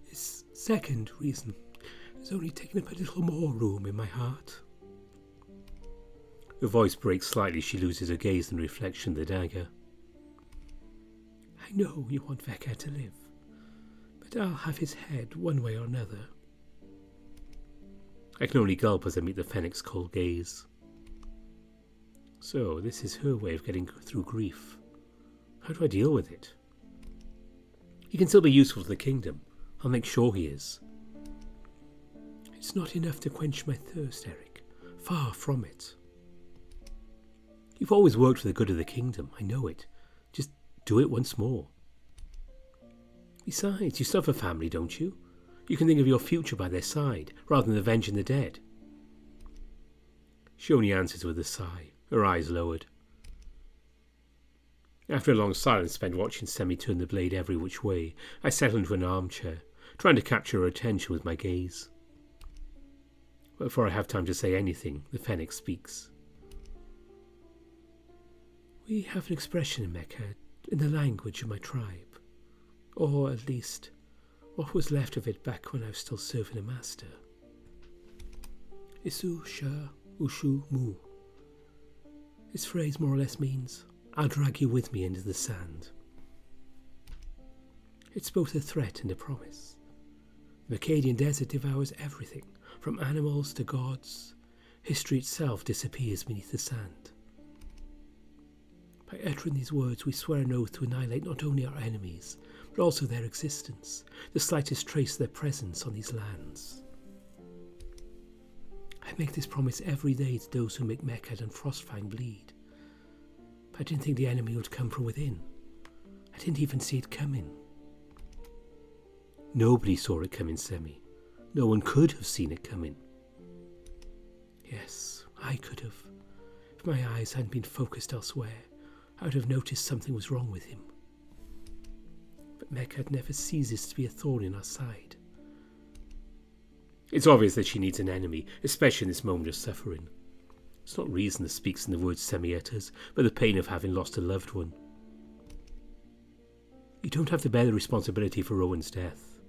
this second reason has only taken up a little more room in my heart." Her voice breaks slightly as she loses her gaze in the reflection of the dagger. "I know you want Vecca to live, but I'll have his head one way or another." I can only gulp as I meet the fennec's cold gaze. So, this is her way of getting through grief. How do I deal with it? He can still be useful to the kingdom. I'll make sure he is. "It's not enough to quench my thirst, Eric. Far from it. You've always worked for the good of the kingdom, I know it. Just do it once more. Besides, you still have a family, don't you? You can think of your future by their side, rather than avenging the dead." She only answers with a sigh, her eyes lowered. After a long silence spent watching Semi turn the blade every which way, I settle into an armchair, trying to capture her attention with my gaze. But before I have time to say anything, the fennec speaks. "We have an expression in Mecca in the language of my tribe, or at least what was left of it back when I was still serving a master. Issu Sa Usu Mu. This phrase more or less means, 'I'll drag you with me into the sand.' It's both a threat and a promise. The Akkadian desert devours everything, from animals to gods. History itself disappears beneath the sand. By uttering these words, we swear an oath to annihilate not only our enemies, but also their existence, the slightest trace of their presence on these lands. I make this promise every day to those who make Mecca and Frostfang bleed. But I didn't think the enemy would come from within. I didn't even see it coming." "Nobody saw it coming, Semi. No one could have seen it coming." "Yes, I could have. If my eyes hadn't been focused elsewhere, I would have noticed something was wrong with him. But Mecca never ceases to be a thorn in our side." It's obvious that she needs an enemy, especially in this moment of suffering. It's not reason that speaks in the words Semi utters, but the pain of having lost a loved one. "You don't have to bear the responsibility for Rowan's death."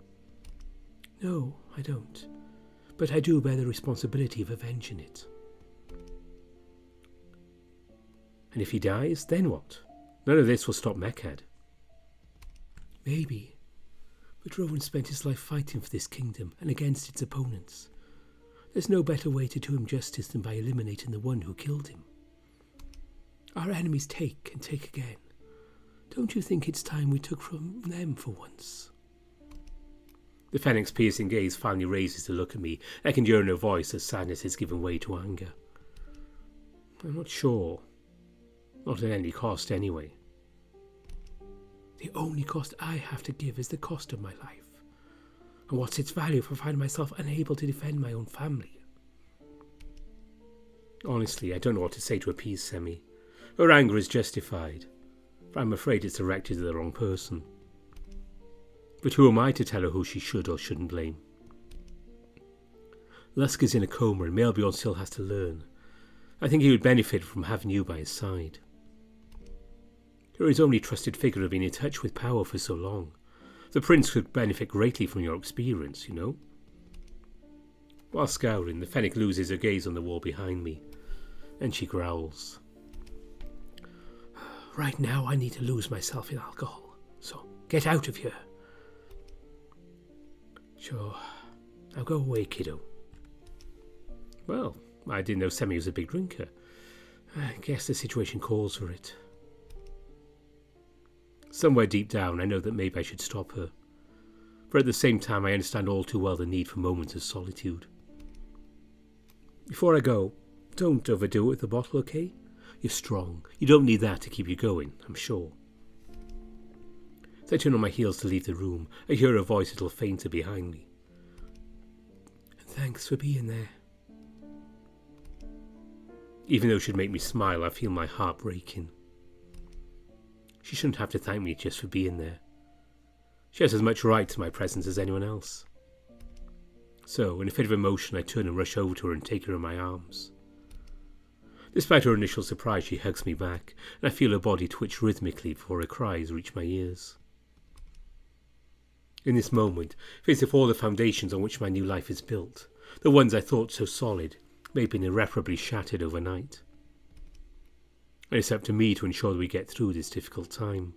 "No, I don't. But I do bear the responsibility of avenging it." "And if he dies, then what? None of this will stop Mechad." "Maybe. But Rowan spent his life fighting for this kingdom and against its opponents. There's no better way to do him justice than by eliminating the one who killed him. Our enemies take and take again. Don't you think it's time we took from them for once?" The fennec's piercing gaze finally raises to look at me, I can hear in her voice as sadness has given way to anger. "I'm not sure. Not at any cost, anyway. The only cost I have to give is the cost of my life. And what's its value if I find myself unable to defend my own family? Honestly, I don't know what to say to appease Semi. Her anger is justified, but I'm afraid it's directed at the wrong person. But who am I to tell her who she should or shouldn't blame? Lusk is in a coma and Melbjorn still has to learn. I think he would benefit from having you by his side. You're his only trusted figure have been in touch with power for so long. The prince could benefit greatly from your experience, you know. While scouring, the Fennec loses her gaze on the wall behind me, and she growls. Right now I need to lose myself in alcohol, so get out of here. Sure, now go away, kiddo. Well, I didn't know Semi was a big drinker. I guess the situation calls for it. Somewhere deep down I know that maybe I should stop her. But at the same time I understand all too well the need for moments of solitude. Before I go, don't overdo it with the bottle, okay? You're strong. You don't need that to keep you going, I'm sure. As I turn on my heels to leave the room, I hear her voice a little fainter behind me. Thanks for being there. Even though she'd make me smile, I feel my heart breaking. She shouldn't have to thank me just for being there. She has as much right to my presence as anyone else. So, in a fit of emotion, I turn and rush over to her and take her in my arms. Despite her initial surprise, she hugs me back, and I feel her body twitch rhythmically before her cries reach my ears. In this moment, it feels as if all the foundations on which my new life is built, the ones I thought so solid, may have been irreparably shattered overnight. And it's up to me to ensure that we get through this difficult time.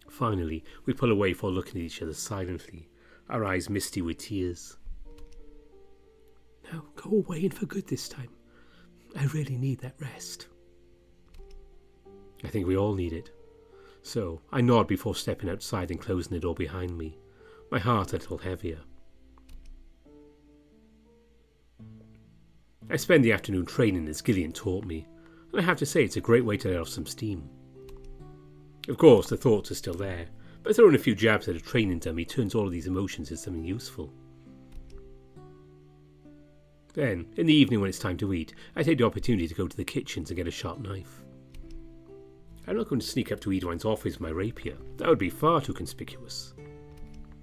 Finally, we pull away before looking at each other silently, our eyes misty with tears. Now go away and for good this time. I really need that rest. I think we all need it. So I nod before stepping outside and closing the door behind me, my heart a little heavier. I spend the afternoon training as Gillian taught me, and I have to say it's a great way to let off some steam. Of course, the thoughts are still there, but throwing a few jabs at a training dummy turns all of these emotions into something useful. Then, in the evening when it's time to eat, I take the opportunity to go to the kitchen to get a sharp knife. I'm not going to sneak up to Edwine's office with my rapier. That would be far too conspicuous.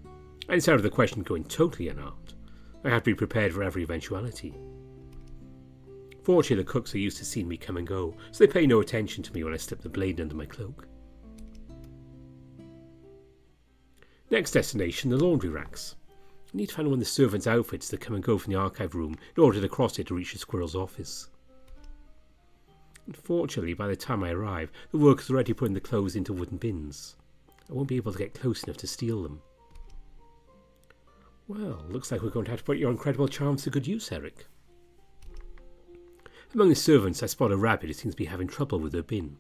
And it's out of the question going totally unarmed. I have to be prepared for every eventuality. Fortunately, the cooks are used to seeing me come and go, so they pay no attention to me when I slip the blade under my cloak. Next destination, the laundry racks. I need to find one of the servants' outfits that come and go from the archive room in order to cross it to reach the squirrel's office. Unfortunately, by the time I arrive, the workers are already putting the clothes into wooden bins. I won't be able to get close enough to steal them. Well, looks like we're going to have to put your incredible charms to good use, Eric. Among the servants, I spot a rabbit who seems to be having trouble with her bin.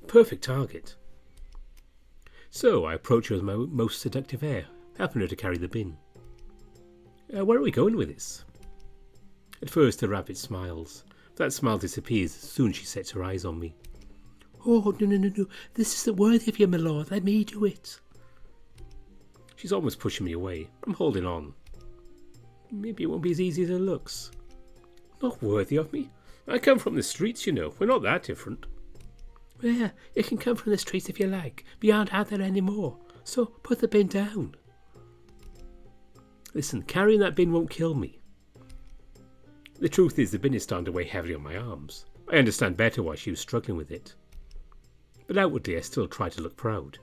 Perfect target. So I approach her with my most seductive air, helping her to carry the bin. Where are we going with this? At first the rabbit smiles. That smile disappears as soon as she sets her eyes on me. Oh, no. This isn't worthy of you, my lord. Let me do it. She's almost pushing me away. I'm holding on. Maybe it won't be as easy as it looks. Not worthy of me? I come from the streets, you know. We're not that different. Well, you can come from the streets if you like. We aren't out there anymore. So put the bin down. Listen, carrying that bin won't kill me. The truth is the bin is starting to weigh heavily on my arms. I understand better why she was struggling with it. But outwardly I still try to look proud.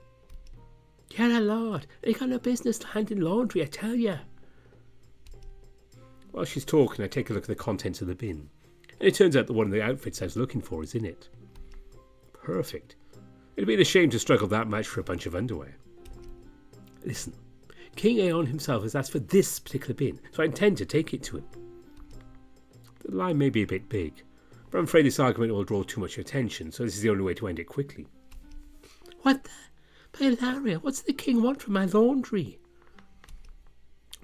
You're a lord. You got no business handling laundry, I tell you. While she's talking, I take a look at the contents of the bin. And it turns out that one of the outfits I was looking for is in it. Perfect. It'd be a shame to struggle that much for a bunch of underwear. Listen, King Aeon himself has asked for this particular bin, so I intend to take it to him. The line may be a bit big, but I'm afraid this argument will draw too much attention, so this is the only way to end it quickly. What the? Hilaria, what's the king want from my laundry?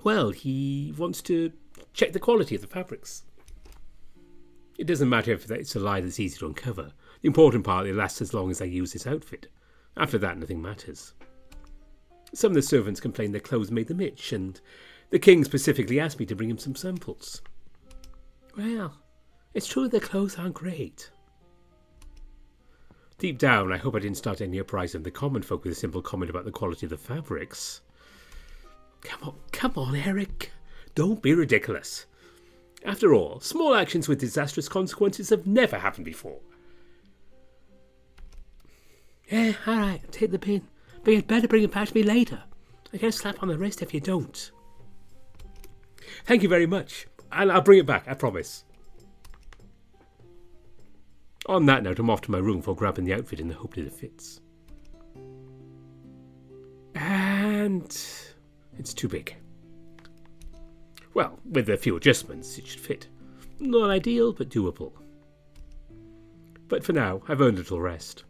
Well, he wants to check the quality of the fabrics. It doesn't matter if it's a lie that's easy to uncover. The important part, it lasts as long as I use this outfit. After that, nothing matters. Some of the servants complained their clothes made them itch, and the king specifically asked me to bring him some samples. Well, it's true the clothes aren't great. Deep down, I hope I didn't start any uprising of the common folk with a simple comment about the quality of the fabrics. Come on, Eric. Don't be ridiculous. After all, small actions with disastrous consequences have never happened before. Yeah, alright, take the pin. But you'd better bring it back to me later. I get a slap on the wrist if you don't. Thank you very much. I'll bring it back, I promise. On that note, I'm off to my room for grabbing the outfit in the hope that it fits. And it's too big. Well, with a few adjustments, it should fit. Not ideal, but doable. But for now, I've earned a little rest.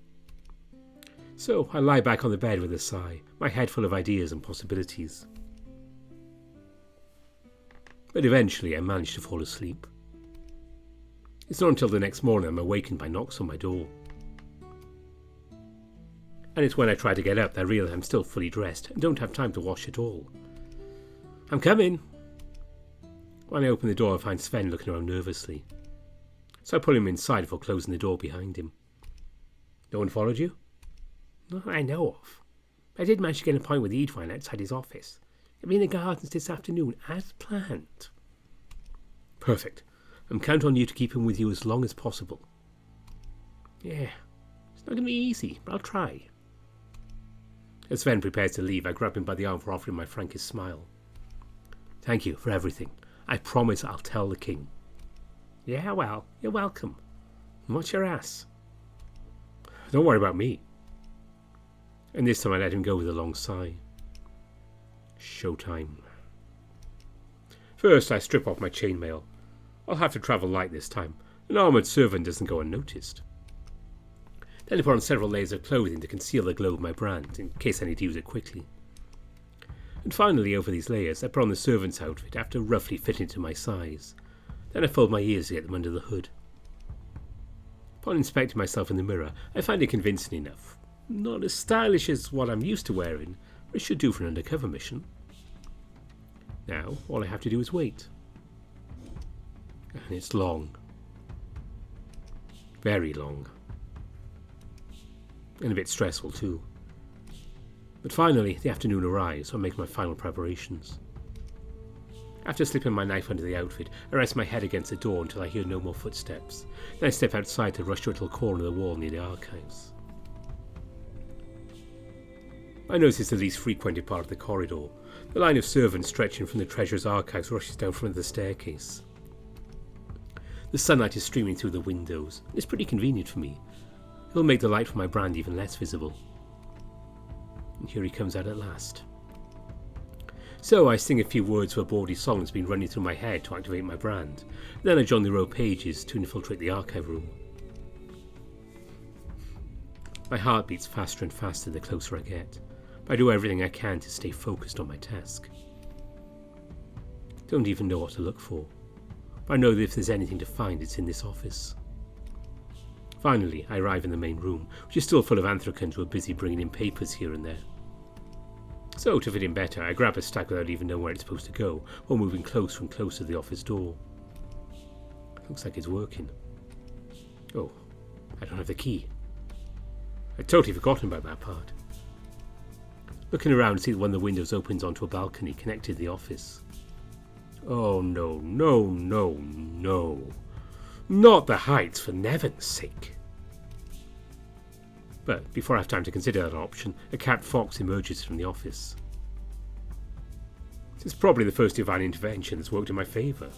So I lie back on the bed with a sigh, my head full of ideas and possibilities. But eventually I manage to fall asleep. It's not until the next morning I'm awakened by knocks on my door. And it's when I try to get up that I realise I'm still fully dressed and don't have time to wash at all. I'm coming! When I open the door I find Sven looking around nervously. So I pull him inside before closing the door behind him. No one followed you? Not that I know of. I did manage to get an appointment with Edwin outside his office. I'll be in the gardens this afternoon, as planned. Perfect. I'm counting on you to keep him with you as long as possible. Yeah, it's not going to be easy, but I'll try. As Sven prepares to leave, I grab him by the arm for offering my frankest smile. Thank you for everything. I promise I'll tell the king. Yeah, well, you're welcome. What's your ass? Don't worry about me. And this time I let him go with a long sigh. Showtime. First I strip off my chainmail. I'll have to travel light this time. An armoured servant doesn't go unnoticed. Then I put on several layers of clothing to conceal the glow of my brand, in case I need to use it quickly. And finally, over these layers, I put on the servant's outfit after roughly fitting to my size. Then I fold my ears to get them under the hood. Upon inspecting myself in the mirror, I find it convincing enough. Not as stylish as what I'm used to wearing, but it should do for an undercover mission. Now, all I have to do is wait. And it's long. Very long. And a bit stressful too. But finally, the afternoon arrives, so I make my final preparations. After slipping my knife under the outfit, I rest my head against the door until I hear no more footsteps. Then I step outside to rush to a little corner of the wall near the archives. I notice it's the least frequented part of the corridor. The line of servants stretching from the treasurer's archives rushes down from the staircase. The sunlight is streaming through the windows. It's pretty convenient for me. It'll make the light from my brand even less visible. And here he comes out at last. So I sing a few words for a bawdy song that's been running through my head to activate my brand. Then I join the row of pages to infiltrate the archive room. My heart beats faster and faster the closer I get, but I do everything I can to stay focused on my task. Don't even know what to look for, but I know that if there's anything to find, it's in this office. Finally, I arrive in the main room, which is still full of anthracans who are busy bringing in papers here and there. So, to fit in better, I grab a stack without even knowing where it's supposed to go, while moving closer and closer to the office door. Looks like it's working. Oh, I don't have the key. I'd totally forgotten about that part. Looking around, I see that one of the windows opens onto a balcony connected to the office. Oh no, no, no, no. Not the heights, for NeveN's sake. But before I have time to consider that option, a cat fox emerges from the office. This is probably the first divine intervention that's worked in my favour.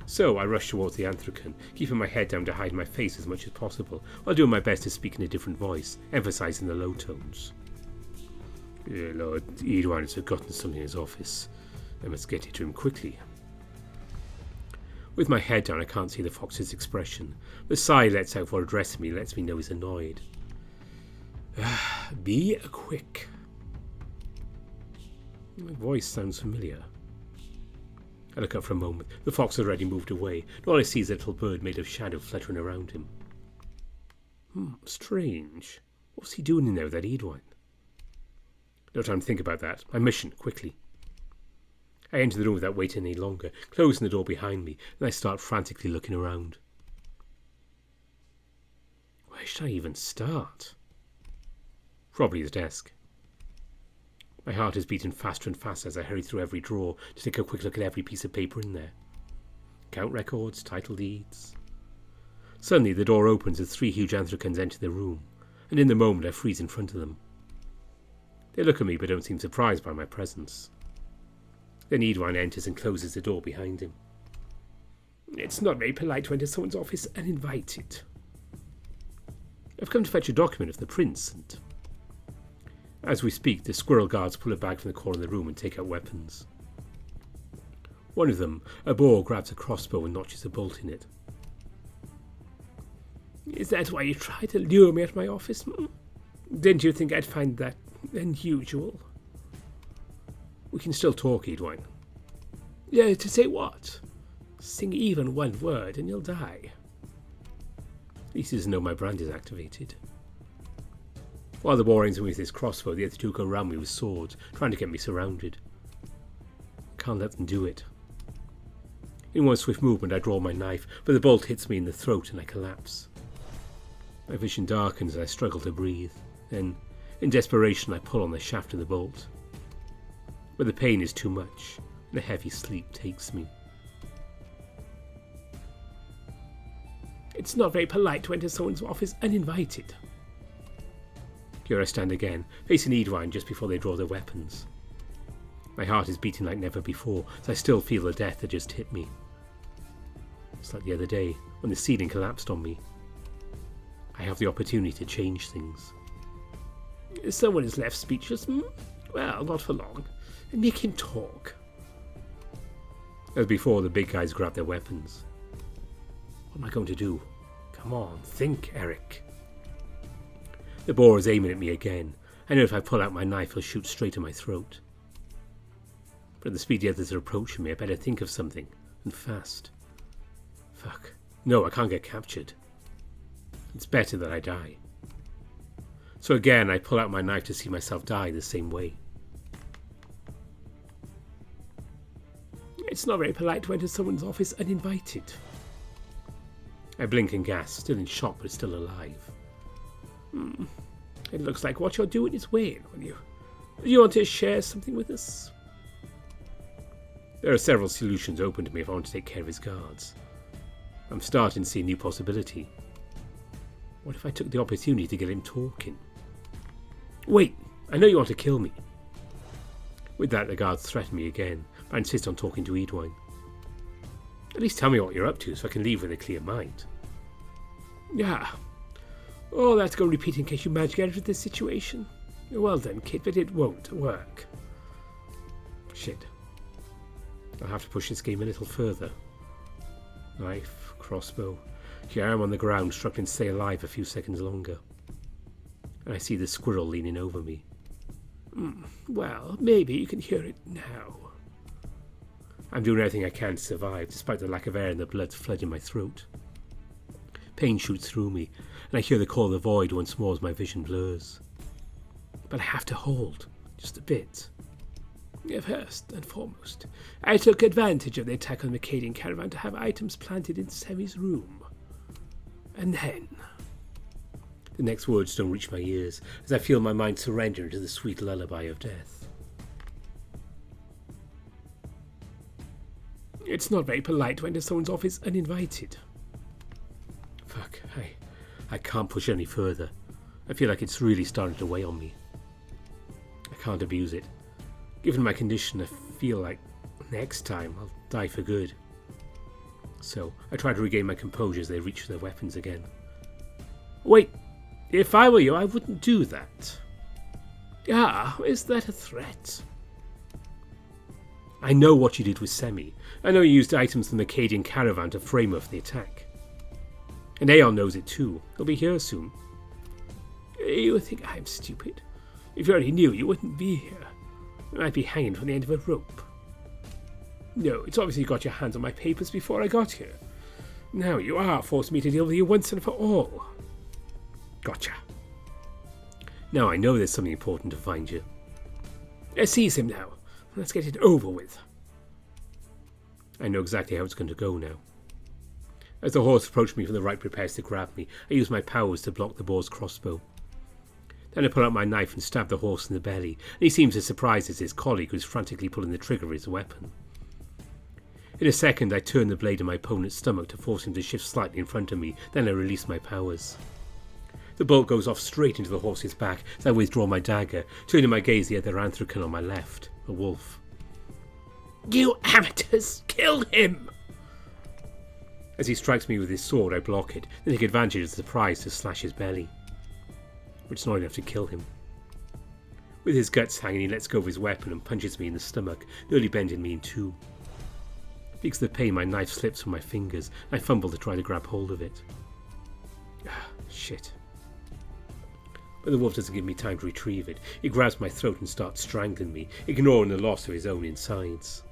So I rush towards the anthracan, keeping my head down to hide my face as much as possible, while doing my best to speak in a different voice, emphasising the low tones. Lord, Edwin has forgotten something in his office. I must get it to him quickly. With my head down, I can't see the fox's expression. The sigh he lets out for addressing me lets me know he's annoyed. Be quick. My voice sounds familiar. I look up for a moment. The fox has already moved away, and all I see is a little bird made of shadow fluttering around him. Strange. What's he doing in there with that Edwine? No time to think about that. My mission, quickly. I enter the room without waiting any longer, closing the door behind me, and I start frantically looking around. Where should I even start? Probably his desk. My heart is beating faster and faster as I hurry through every drawer to take a quick look at every piece of paper in there. Account records, title deeds. Suddenly the door opens as 3 huge anthracans enter the room, and in the moment I freeze in front of them. They look at me but don't seem surprised by my presence. Then Edwine enters and closes the door behind him. It's not very polite to enter someone's office uninvited. I've come to fetch a document of the prince, and as we speak, the squirrel guards pull a bag from the corner of the room and take out weapons. One of them, a boar, grabs a crossbow and notches a bolt in it. Is that why you tried to lure me at my office? Didn't you think I'd find that unusual? We can still talk, Edwine. Yeah, to say what? Sing even one word and you'll die. At least he doesn't know my brand is activated. While the boar aims me with his crossbow, the other 2 go round me with swords, trying to get me surrounded. I can't let them do it. In one swift movement I draw my knife, but the bolt hits me in the throat and I collapse. My vision darkens as I struggle to breathe. Then, in desperation, I pull on the shaft of the bolt. But the pain is too much, and a heavy sleep takes me. It's not very polite to enter someone's office uninvited. Here I stand again, facing Edwine just before they draw their weapons. My heart is beating like never before, as I still feel the death that just hit me. It's like the other day, when the ceiling collapsed on me. I have the opportunity to change things. Someone is left speechless. Well, not for long. Make him talk. As before, the big guys grab their weapons. What am I going to do? Come on, think, Eric. The boar is aiming at me again. I know if I pull out my knife, he'll shoot straight at my throat. But at the speed the others are approaching me, I better think of something, and fast. Fuck. No, I can't get captured. It's better that I die. So again, I pull out my knife to see myself die the same way. It's not very polite to enter someone's office uninvited. I blink and gasp, still in shock but still alive. It looks like what you're doing is weighing on you. Do you want to share something with us? There are several solutions open to me if I want to take care of his guards. I'm starting to see a new possibility. What if I took the opportunity to get him talking? Wait, I know you want to kill me. With that, the guards threaten me again, but I insist on talking to Edwine. At least tell me what you're up to so I can leave with a clear mind. Yeah. Oh, that's going to repeat in case you manage to get out of this situation. Well then, kid, but it won't work. Shit. I'll have to push this game a little further. Knife, crossbow. Here I am on the ground, struggling to stay alive a few seconds longer. And I see the squirrel leaning over me. Well, maybe you can hear it now. I'm doing everything I can to survive, despite the lack of air and the blood flooding my throat. Pain shoots through me, and I hear the call of the void once more as my vision blurs. But I have to hold, just a bit. First and foremost, I took advantage of the attack on the Macadian caravan to have items planted in Semi's room. And then... The next words don't reach my ears, as I feel my mind surrender to the sweet lullaby of death. It's not very polite to enter someone's office uninvited. Fuck, I can't push any further. I feel like it's really starting to weigh on me. I can't abuse it. Given my condition, I feel like next time I'll die for good. So I try to regain my composure as they reach for their weapons again. Wait, if I were you, I wouldn't do that. Ah, is that a threat? I know what you did with Semi. I know you used items from the Macadian caravan to frame her for the attack. And Aeon knows it too. He'll be here soon. You think I'm stupid? If you already knew, you wouldn't be here. I'd be hanging from the end of a rope. No, it's obvious you got your hands on my papers before I got here. Now you are forcing me to deal with you once and for all. Gotcha. Now I know there's something important to find you. Seize him now. Let's get it over with. I know exactly how it's going to go now. As the horse approached me from the right, prepares to grab me, I use my powers to block the boar's crossbow. Then I pull out my knife and stab the horse in the belly, and he seems as surprised as his colleague who's frantically pulling the trigger of his weapon. In a second, I turn the blade in my opponent's stomach to force him to shift slightly in front of me, then I release my powers. The bolt goes off straight into the horse's back as I withdraw my dagger, turning my gaze the other Anthracan on my left, a wolf. You amateurs! Kill him! As he strikes me with his sword, I block it, then take advantage of the surprise to slash his belly. But it's not enough to kill him. With his guts hanging, he lets go of his weapon and punches me in the stomach, nearly bending me in two. Because of the pain, my knife slips from my fingers, and I fumble to try to grab hold of it. Shit. But the wolf doesn't give me time to retrieve it. He grabs my throat and starts strangling me, ignoring the loss of his own insides.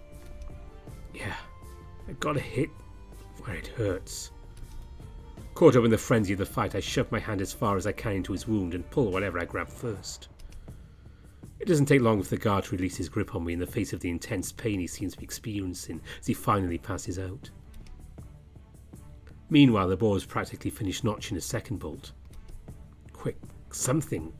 Yeah, I gotta hit where it hurts. Caught up in the frenzy of the fight, I shove my hand as far as I can into his wound and pull whatever I grab first. It doesn't take long for the guard to release his grip on me in the face of the intense pain he seems to be experiencing as he finally passes out. Meanwhile, the boar has practically finished notching a second bolt. Quick, something.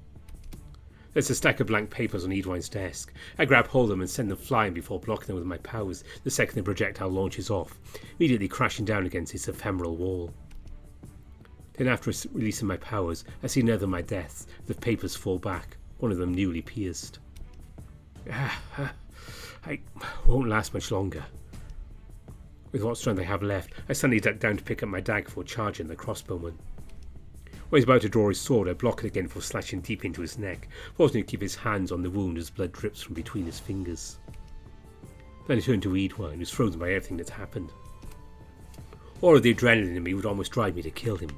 There's a stack of blank papers on Edwine's desk. I grab hold of them and send them flying before blocking them with my powers the second the projectile launches off, immediately crashing down against its ephemeral wall. Then after releasing my powers, I see another of my deaths. The papers fall back, one of them newly pierced. I won't last much longer. With what strength I have left, I suddenly duck down to pick up my dagger before charging the crossbowman. When he's about to draw his sword, I block it again before slashing deep into his neck, forcing him to keep his hands on the wound as blood drips from between his fingers. Then I turn to Edwine, who's frozen by everything that's happened. All of the adrenaline in me would almost drive me to kill him,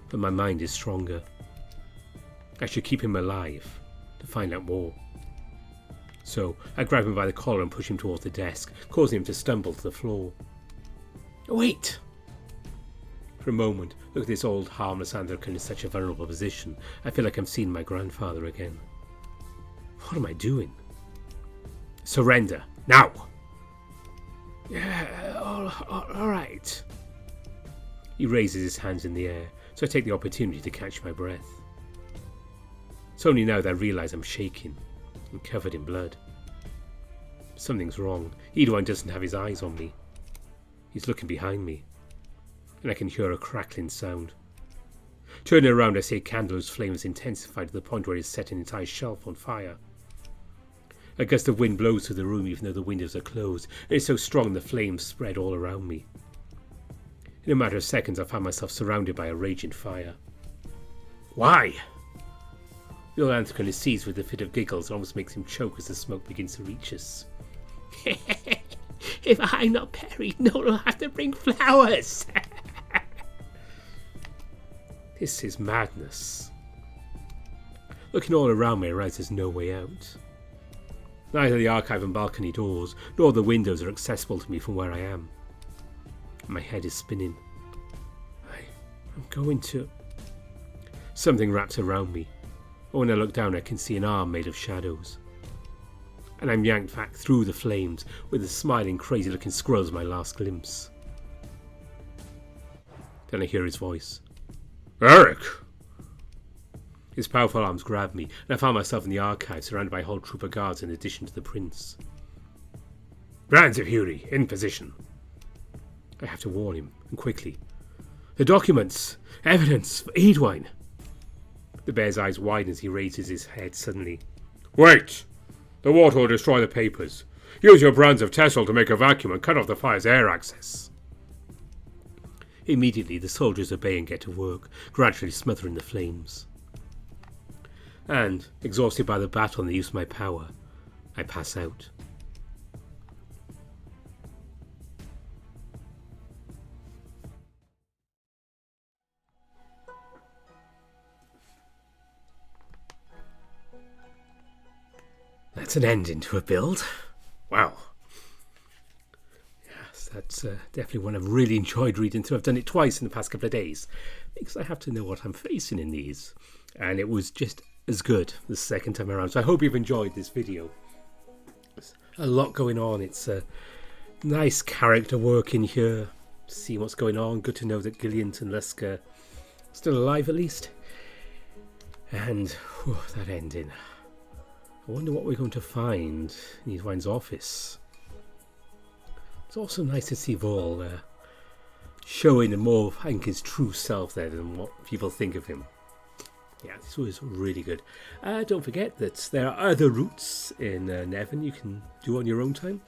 but my mind is stronger. I should keep him alive, to find out more. So I grab him by the collar and push him towards the desk, causing him to stumble to the floor. Wait! For a moment, look at this old harmless Anthracan in such a vulnerable position. I feel like I'm seeing my grandfather again. What am I doing? Surrender, now! Yeah, all right. He raises his hands in the air, so I take the opportunity to catch my breath. It's only now that I realise I'm shaking and covered in blood. Something's wrong. Edwine doesn't have his eyes on me. He's looking behind me, and I can hear a crackling sound. Turning around, I see a candle whose flame has intensified to the point where it's set an entire shelf on fire. A gust of wind blows through the room even though the windows are closed, and it's so strong the flames spread all around me. In a matter of seconds, I found myself surrounded by a raging fire. Why? The old Anthracan is seized with a fit of giggles and almost makes him choke as the smoke begins to reach us. If I'm not buried, no one will have to bring flowers. This is madness. Looking all around me, I realize there's no way out. Neither the archive and balcony doors, nor the windows are accessible to me from where I am. My head is spinning. I'm going to... Something wraps around me. When I look down, I can see an arm made of shadows. And I'm yanked back through the flames with the smiling, crazy-looking squirrel as my last glimpse. Then I hear his voice. Eric! His powerful arms grabbed me, and I found myself in the archive, surrounded by a whole troop of guards in addition to the prince. Brands of Fury, in position. I have to warn him, and quickly. The documents! Evidence! For Edwine! The bear's eyes widen as he raises his head suddenly. Wait! The water will destroy the papers. Use your brands of Tessel to make a vacuum and cut off the fire's air access. Immediately, the soldiers obey and get to work, gradually smothering the flames. And, exhausted by the battle and the use of my power, I pass out. That's an ending to a build. Wow. Yes, that's definitely one I've really enjoyed reading through. I've done it twice in the past couple of days because I have to know what I'm facing in these, and it was just as good the second time around. So I hope you've enjoyed this video. There's a lot going on. It's a nice character work in here, see what's going on. Good to know that Gilliant and Luska are still alive at least. And that ending, I wonder what we're going to find in Eadwyn's office. It's also nice to see Vol showing more of Hanky's true self there than what people think of him. Yeah, this was really good. Don't forget that there are other routes in NeveN you can do on your own time.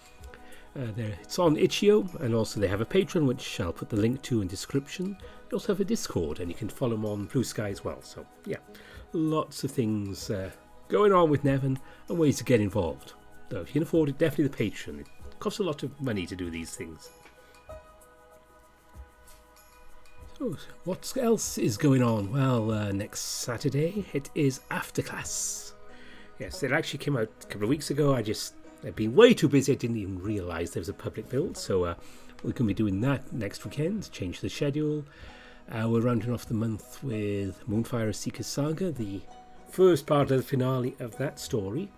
It's on Itch.io, and also they have a Patreon, which I'll put the link to in the description. They also have a Discord, and you can follow them on Blue Sky as well. So yeah, lots of things going on with NeveN and ways to get involved. Though if you can afford it, definitely the Patreon. It costs a lot of money to do these things. So what else is going on? Well, next Saturday it is After Class. Yes, it actually came out a couple of weeks ago. I've been way too busy. I didn't even realise there was a public build. So we're going to be doing that next weekend. Change the schedule. We're rounding off the month with Moonfire: A Seeker's Saga, the first part of the finale of that story.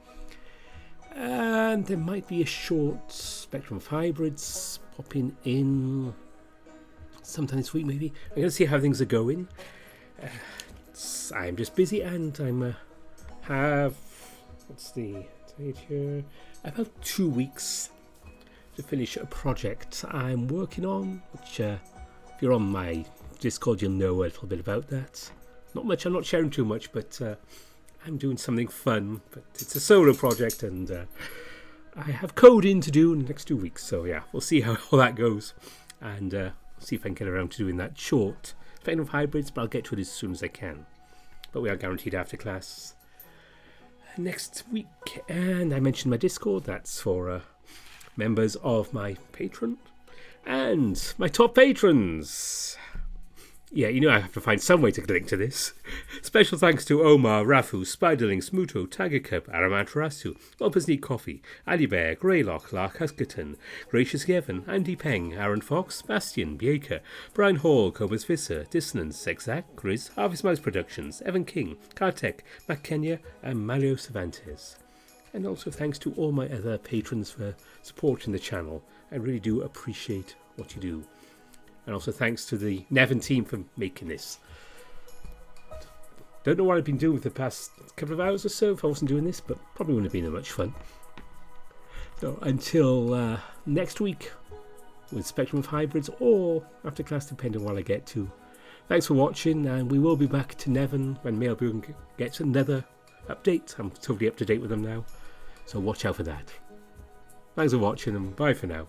And there might be a short Spectrum of Hybrids popping in sometime this week, maybe. I'm going to see how things are going. I'm just busy, and I'm have what's the date here? About 2 weeks to finish a project I'm working on, which if you're on my Discord you'll know a little bit about that. Not much, I'm not sharing too much, but I'm doing something fun. But it's a solo project, and I have coding to do in the next 2 weeks. So yeah, we'll see how all that goes, and see if I can get around to doing that short Spectrum of Hybrids, but I'll get to it as soon as I can. But we are guaranteed After Class next week. And I mentioned my Discord. That's for members of my Patreon and my top patrons. Yeah, you know I have to find some way to link to this. Special thanks to Omar, Rafu, Spiderling, Smuto, Tigercup, Aramantarasu, Opus Need Coffee, Ali Bear, Greylock, Lark Huskerton, Gracious Yevon, Andy Peng, Aaron Fox, Bastian, Bieker, Brian Hall, Cobus Visser, Dissonance, Zexac, Grizz, Harvest Mouse Productions, Evan King, Kartek, Mac Kenya, and Mario Cervantes. And also thanks to all my other patrons for supporting the channel. I really do appreciate what you do. And also thanks to the NeveN team for making this. Don't know what I've been doing for the past couple of hours or so if I wasn't doing this, but probably wouldn't have been that much fun. So until next week with Spectrum of Hybrids or After Class, depending on what I get to. Thanks for watching, and we will be back to NeveN when Mailboon gets another update. I'm totally up to date with them now, so watch out for that. Thanks for watching, and bye for now.